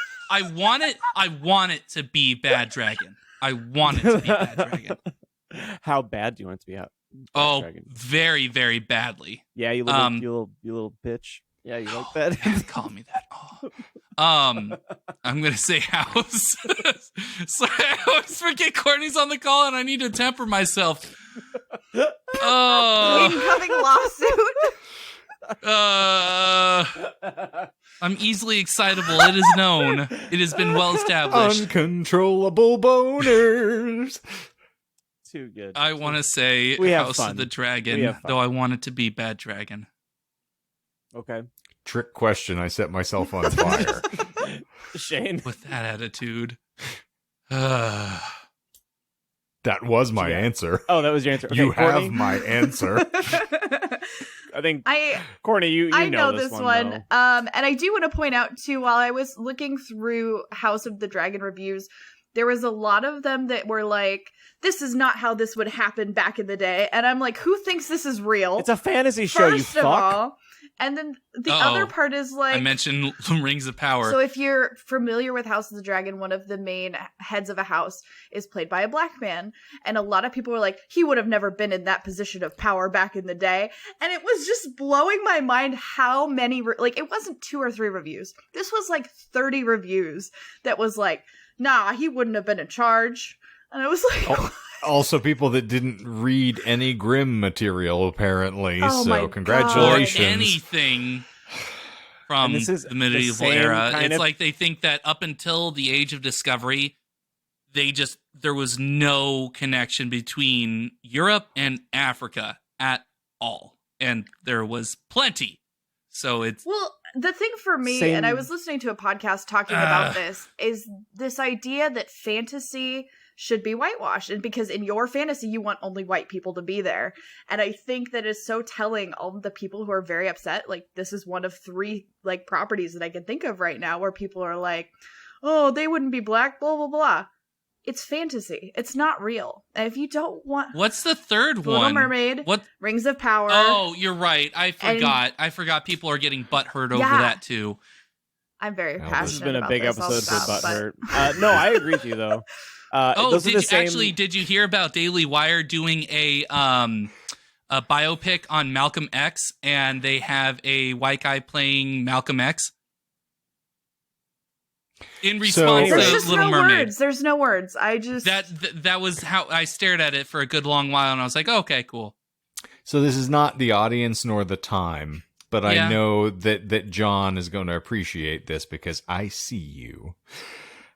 want it to be Bad Dragon. I want it to be Bad Dragon. How bad do you want it to be out? Oh, Dragon? very, very badly. Yeah, you little bitch. Yeah, you like that? Yeah, call me that. Oh. I'm gonna say house. Sorry, I always forget Courtney's on the call and I need to temper myself. Incoming lawsuit. I'm easily excitable. It is known. It has been well established. Uncontrollable boners. Too good. I want to say We have House fun. of the Dragon, We have fun. though I want it to be Bad Dragon. Okay. Trick question. I set myself on fire. Shane. With that attitude. That was my answer. Oh, that was your answer. Okay, You Courtney? have my answer. I think Courtney, you know this one. And I do want to point out too, while I was looking through House of the Dragon reviews, there was a lot of them that were like, this is not how this would happen back in the day. And I'm like, who thinks this is real? It's a fantasy show, you First of fuck. all. And then the other part is like, I mentioned Rings of Power. so if you're familiar with House of the Dragon, one of the main heads of a house is played by a black man. And a lot of people were like, he would have never been in that position of power back in the day. And it was just blowing my mind how many, it wasn't 2 or 3 reviews. This was like 30 reviews that was like, nah, he wouldn't have been in charge. And I was like, Also, people that didn't read any Grimm material, apparently. Oh my so, God. congratulations. Or anything from And this is the medieval the same era. kind It's of- like they think that up until the Age of Discovery, there was no connection between Europe and Africa at all. And there was plenty. So it's well, the thing for me, Same- and I was listening to a podcast talking about this, is this idea that fantasy should be whitewashed. And because in your fantasy, you want only white people to be there. And I think that is so telling all the people who are very upset. Like, this is one of 3, properties that I can think of right now where people are like, oh, they wouldn't be black, blah, blah, blah. It's fantasy. It's not real. And if you don't want... what's the third Little one? Mermaid, What? Rings of Power. Oh, you're right. I forgot people are getting butthurt over Yeah. that too. I'm very Well, passionate this This has been a about big this. I'll episode for stop, but- Butthurt. No, I agree with you, though. Those are the same... did you hear about Daily Wire doing a biopic on Malcolm X, and they have a white guy playing Malcolm X? In response There's to just Little no Mermaid. words. There's no words. I just... That was how I stared at it for a good long while, and I was like, okay, cool. So this is not the audience nor the time, but Yeah. I know that John is going to appreciate this because I see you.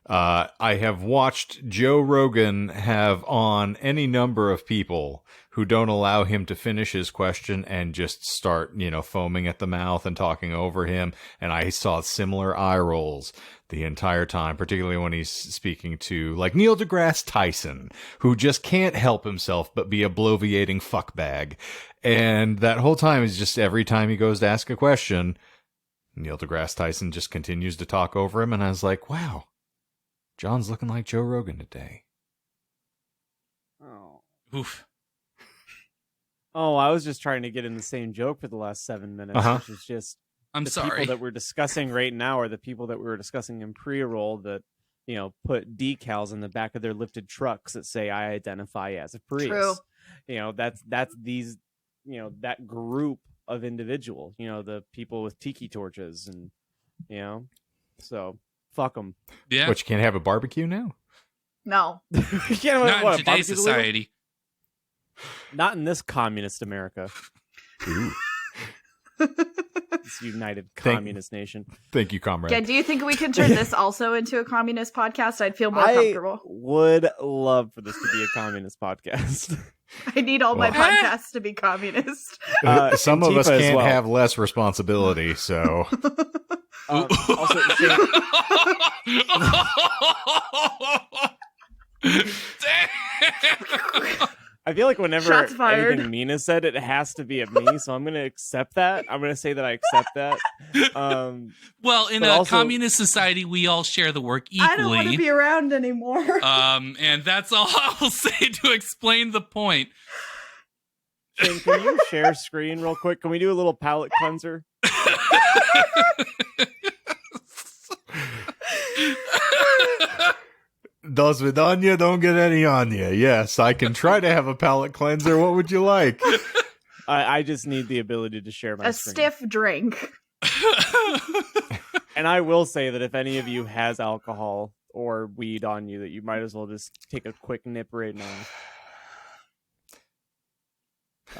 I have watched Joe Rogan have on any number of people who don't allow him to finish his question and just start, foaming at the mouth and talking over him. And I saw similar eye rolls the entire time, particularly when he's speaking to like Neil deGrasse Tyson, who just can't help himself but be a bloviating fuckbag. And that whole time is just every time he goes to ask a question, Neil deGrasse Tyson just continues to talk over him. And I was like, wow, John's looking like Joe Rogan today. Oh. Oof. Oh, I was just trying to get in the same joke for the last 7 minutes, which is just I'm the sorry. people that we're discussing right now are the people that we were discussing in pre-roll that put decals in the back of their lifted trucks that say I identify as a Prius. True. That's these, that group of individual, the people with tiki torches and, so fuck them. Yeah. But you can't have a barbecue now? No. You can't Not what, in today's barbecue's illegal? society. Not in this communist America. Ooh. This united communist nation. Thank you, comrade. Yeah, do you think we could turn this also into a communist podcast? I'd feel more I comfortable. would love for this to be a communist podcast. I need all my Well- podcasts to be communist. Some of us Antifa as can't well. have less responsibility, so Also, Shane, I feel like whenever Shots fired. anything mean is said, it has to be at me, so I'm going to accept that. I'm going to say that I accept that. Well, in But a also- communist society, we all share the work I don't want to equally. be around anymore. And that's all I will say to explain the point. Shane, can you share screen real quick? Can we do a little palate cleanser? Dos vidanya, don't get any on you. Yes, I can try to have a palate cleanser. What would you like? I just need the ability to share my A screen. stiff drink. And I will say that if any of you has alcohol or weed on you, that you might as well just take a quick nip right now.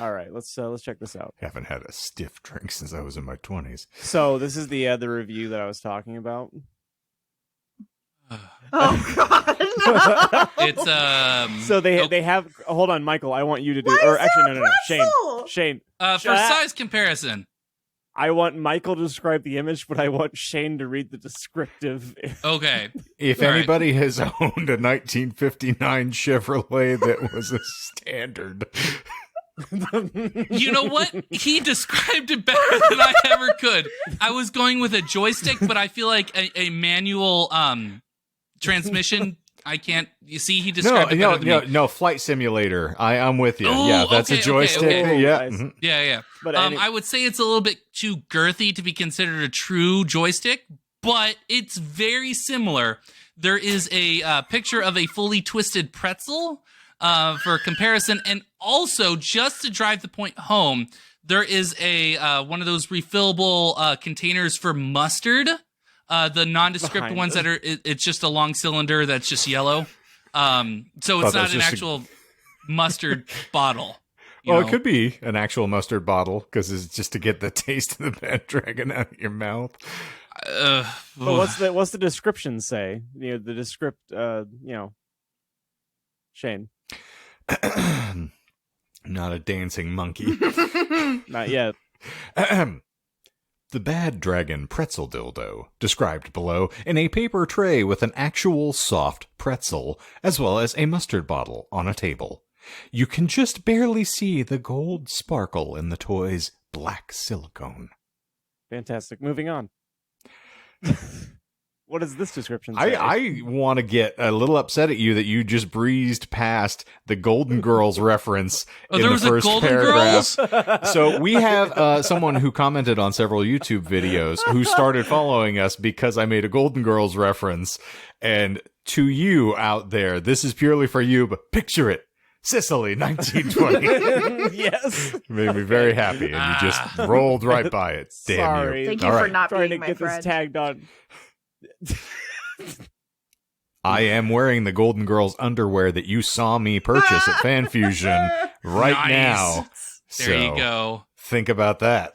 All right, let's check this out. Haven't had a stiff drink since I was in my 20s. So this is the review that I was talking about. Oh God! It's So they okay. they have. Hold on, Michael. I want you to do. Why Or is actually, there no. pretzel? Shane. for size comparison. I want Michael to describe the image, but I want Shane to read the descriptive. Okay. If All right. anybody has owned a 1959 Chevrolet that was a standard, You know what? He described it better than I ever could. I was going with a joystick, but I feel like a manual transmission. I can't. You see, he described it better than me. no, flight simulator. I'm with you. Ooh, yeah, that's okay, a joystick. okay. Yeah. Nice. mhm. Yeah. But I would say it's a little bit too girthy to be considered a true joystick, but it's very similar. There is a picture of a fully twisted pretzel for comparison, and also just to drive the point home, there is a one of those refillable containers for mustard. The nondescript Behind ones us. that are it's just a long cylinder that's just yellow. So it's Thought that not was an just a- actual mustard bottle. you Well, know? it could be an actual mustard bottle because it's just to get the taste of the bad dragon out of your mouth. but what's the description say? The descript. Shane. Not a dancing monkey. Not yet. Ahem. The bad dragon pretzel dildo, described below, in a paper tray with an actual soft pretzel, as well as a mustard bottle on a table. You can just barely see the gold sparkle in the toy's black silicone. Fantastic. Moving on. What does this description say? I want to get a little upset at you that you just breezed past the Golden Girls reference Oh, in there the was a first Golden paragraph. Girls? So we have someone who commented on several YouTube videos who started following us because I made a Golden Girls reference. And to you out there, this is purely for you, but picture it. Sicily, 1920. Yes. Made me very happy, and you just rolled right by it. Damn Sorry. you. Thank you All for right. not Trying to being my get friend. this tagged on. I am wearing the Golden Girls underwear that you saw me purchase at FanFusion right Nice. now. There you So, go. Think about that.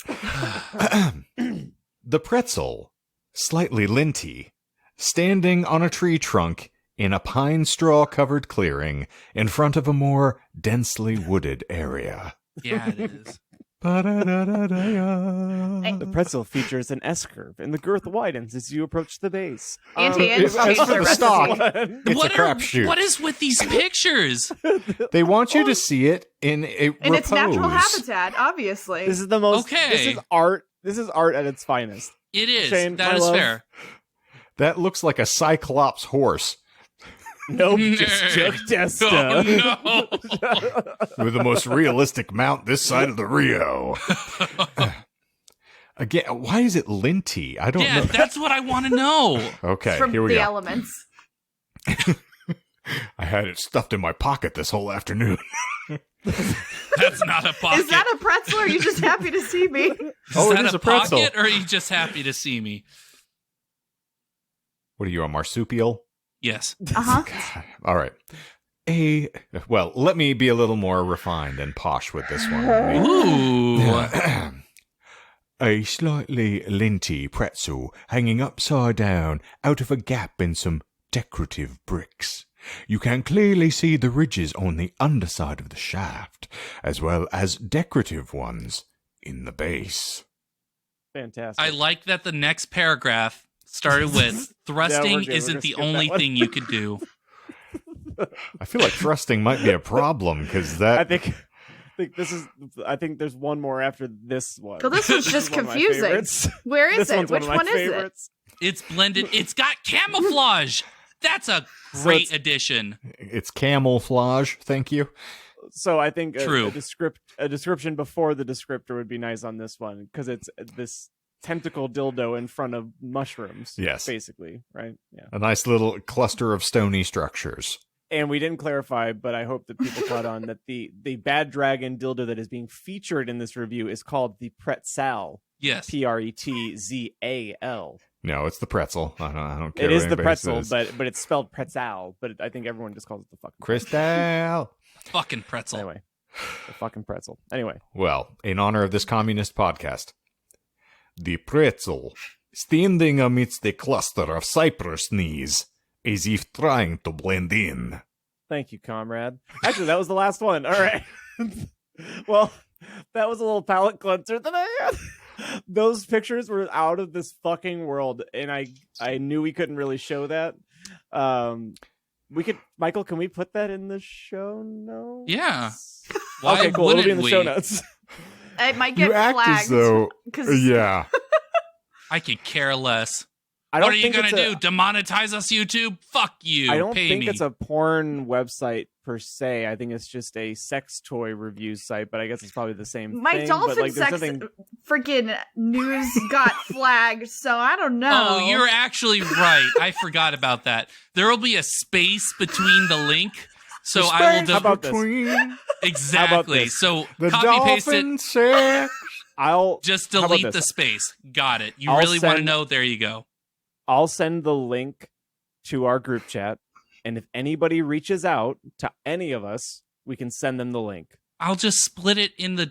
The pretzel, slightly linty, standing on a tree trunk in a pine straw covered clearing in front of a more densely wooded area. Yeah, it is. The pretzel features an S curve, and the girth widens as you approach the base. Auntie Anne's As changed for their the recipe. stock, it's What a crapshoot. What is with these pictures? They want you to see it in a In its natural repose. habitat, obviously. This is the most. Okay. This is art. This is art at its finest. It is. Shane, That my is love. fair. That looks like a cyclops horse Nope, Nerd. just Oh, no. with the most realistic mount this side of the Rio. Again, why is it linty? I don't Yeah, know. that's what I want to know. Okay, From here we the go. elements. I had it stuffed in my pocket this whole afternoon. That's not a pocket. Is that a pretzel or are you just happy to see me? Is Oh, it that is a a pretzel. pocket, or are you just happy to see me? What are you, a marsupial? Yes. Uh-huh. All right. Well, let me be a little more refined and posh with this one. Ooh. A slightly linty pretzel hanging upside down out of a gap in some decorative bricks. You can clearly see the ridges on the underside of the shaft, as well as decorative ones in the base. Fantastic. I like that the next paragraph started with thrusting we're isn't gonna the skip that only one. thing you could do. I feel like thrusting might be a problem, because I that... think this is. I think there's one more after this one. So this was This just is one of my confusing. favorites. Where is This it? one's Which one of my one is it? favorites. It's blended. It's got camouflage. That's a great it's- addition. It's camouflage, thank you. So I think True. a description before the descriptor would be nice on this one, because it's this tentacle dildo in front of mushrooms. Yes. Basically, right? Yeah. A nice little cluster of stony structures. And we didn't clarify, but I hope that people caught on that the bad dragon dildo that is being featured in this review is called the Pretzal. Yes. Pretzal. No, it's the pretzel. I don't care. It is what the anybody pretzel, says. but it's spelled Pretzal. But I think everyone just calls it the fucking Crystal. Fucking pretzel. Anyway, the fucking pretzel. Anyway, Well, in honor of this communist podcast, the pretzel, standing amidst a cluster of cypress knees, as if trying to blend in. thank you, comrade. Actually, that was the last one. All right. Well, that was a little palate cleanser that I had. Those pictures were out of this fucking world, and I knew we couldn't really show that. We could, Michael. Can we put that in the show notes? Yeah. Why Okay, cool. It'll be in wouldn't the show we? notes. It might get You act flagged. as though... 'cause- Yeah. I could care less. I don't What are you think gonna it's do? Demonetize us, YouTube? Fuck you. I don't Pay think me. it's a porn website per se. I think it's just a sex toy review site, but I guess it's probably the same My thing. dolphin but, like, there's sex nothing... freaking news got flagged, so I don't know. Oh, you're actually right. I forgot about that. There will be a space between the link, so I will. How about this? Exactly. this? So The copy paste it. dolphin sex. Just how about delete this? the space. Got it. You I'll really want to send- know? There you go. I'll send the link to our group chat, and if anybody reaches out to any of us, we can send them the link. I'll just split it in the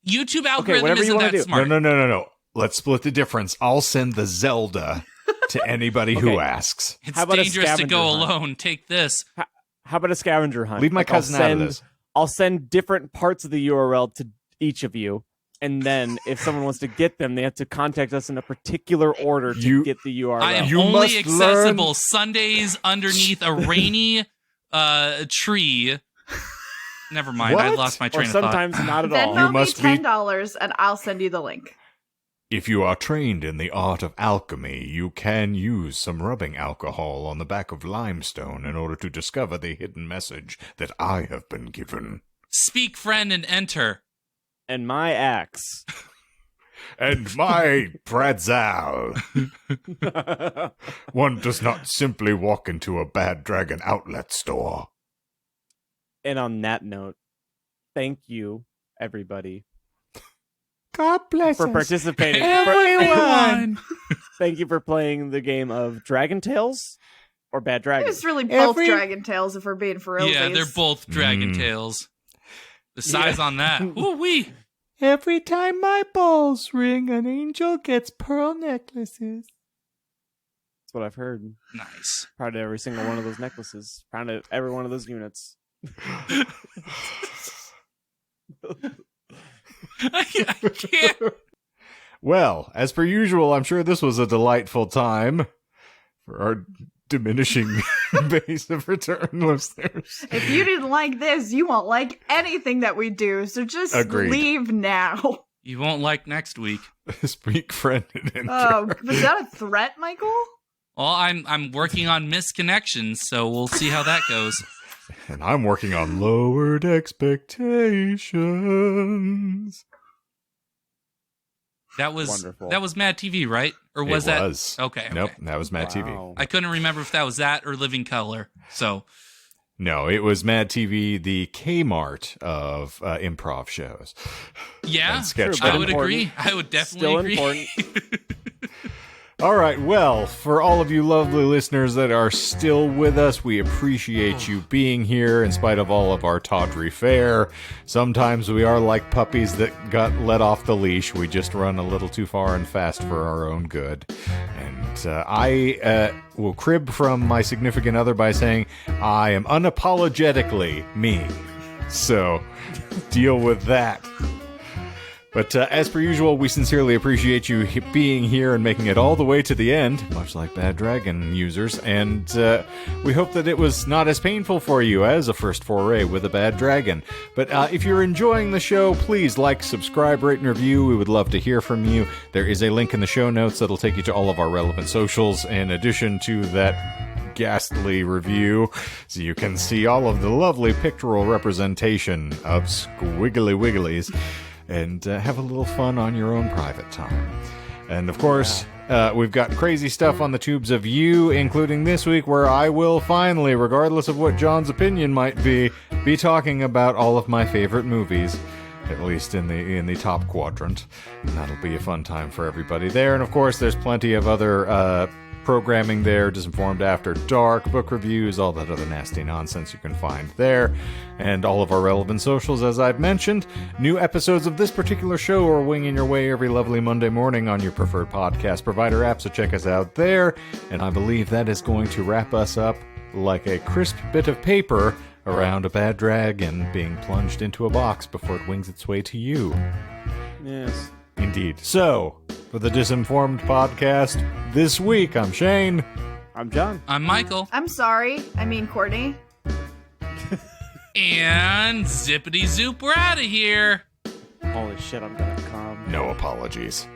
YouTube algorithm. whatever you isn't wanna that do. smart? No. Let's split the difference. I'll send the Zelda to anybody who Okay. asks. It's How about a dangerous to scavenger go hunt? alone. Take this. How about a scavenger hunt? Leave my Like, I'll cousin out of send- this. I'll send different parts of the URL to each of you. And then if someone wants to get them, they have to contact us in a particular order to You- get the URL. I am You only must accessible Sundays underneath a rainy tree. Never mind. I What? lost my or train of thought. sometimes not at all. Venmo You must me be- $10 and I'll send you the link. If you are trained in the art of alchemy, you can use some rubbing alcohol on the back of limestone in order to discover the hidden message that I have been given. Speak, friend, and enter. And my axe. And my pretzel. One does not simply walk into a bad dragon outlet store. And on that note, thank you, everybody, God bless for participating. Everyone. Thank you for playing the game of Dragon Tales or Bad It Dragon. was really both Every- Dragon Tales if we're being for real. Yeah, they're both dragon Mm. tails. The size on that. Ooh wee. Every time my balls ring, an angel gets pearl necklaces. That's what I've heard. Nice. Proud of every single one of those necklaces. Proud of every one of those units. I can't. Well, as per usual, I'm sure this was a delightful time for our diminishing base of return listeners. If you didn't like this, you won't like anything that we do. So just Agreed. leave now. You won't like next week. Speak, friend, and enter. Oh, was that a threat, Michael? Well, I'm working on misconnections, so we'll see how that goes. And I'm working on lowered expectations. That was Wonderful. That was Mad TV, right? Or was It that? was. Okay. Nope, that was Mad TV. Wow. I couldn't remember if that was that or Living Color. So No, it was Mad TV, the Kmart of improv shows. yeah, And sketch True, but I would important. agree. I would definitely Still agree. important. All right, well, for all of you lovely listeners that are still with us, we appreciate you being here in spite of all of our tawdry fare. Sometimes we are like puppies that got let off the leash. We just run a little too far and fast for our own good. And I will crib from my significant other by saying I am unapologetically me. So deal with that. But as per usual, we sincerely appreciate you being here and making it all the way to the end, much like Bad Dragon users, and we hope that it was not as painful for you as a first foray with a Bad Dragon. But if you're enjoying the show, please like, subscribe, rate, and review. We would love to hear from you. There is a link in the show notes that'll take you to all of our relevant socials, in addition to that ghastly review, so you can see all of the lovely pictorial representation of Squiggly Wigglies. And have a little fun on your own private time. And of course, we've got crazy stuff on the tubes of you, including this week, where I will finally, regardless of what John's opinion might be talking about all of my favorite movies, at least in the top quadrant. And that'll be a fun time for everybody there. And of course, there's plenty of other programming there, Disinformed After Dark, book reviews, all that other nasty nonsense you can find there, and all of our relevant socials, as I've mentioned. New episodes of this particular show are winging your way every lovely Monday morning on your preferred podcast provider app, so check us out there, and I believe that is going to wrap us up like a crisp bit of paper around a bad dragon being plunged into a box before it wings its way to you. Yes. Indeed. So, for the Disinformed podcast this week, I'm Shane. I'm John. I'm Michael. I'm sorry. I mean, Courtney. And zippity zoop, we're out of here. Holy shit, I'm gonna come. No apologies.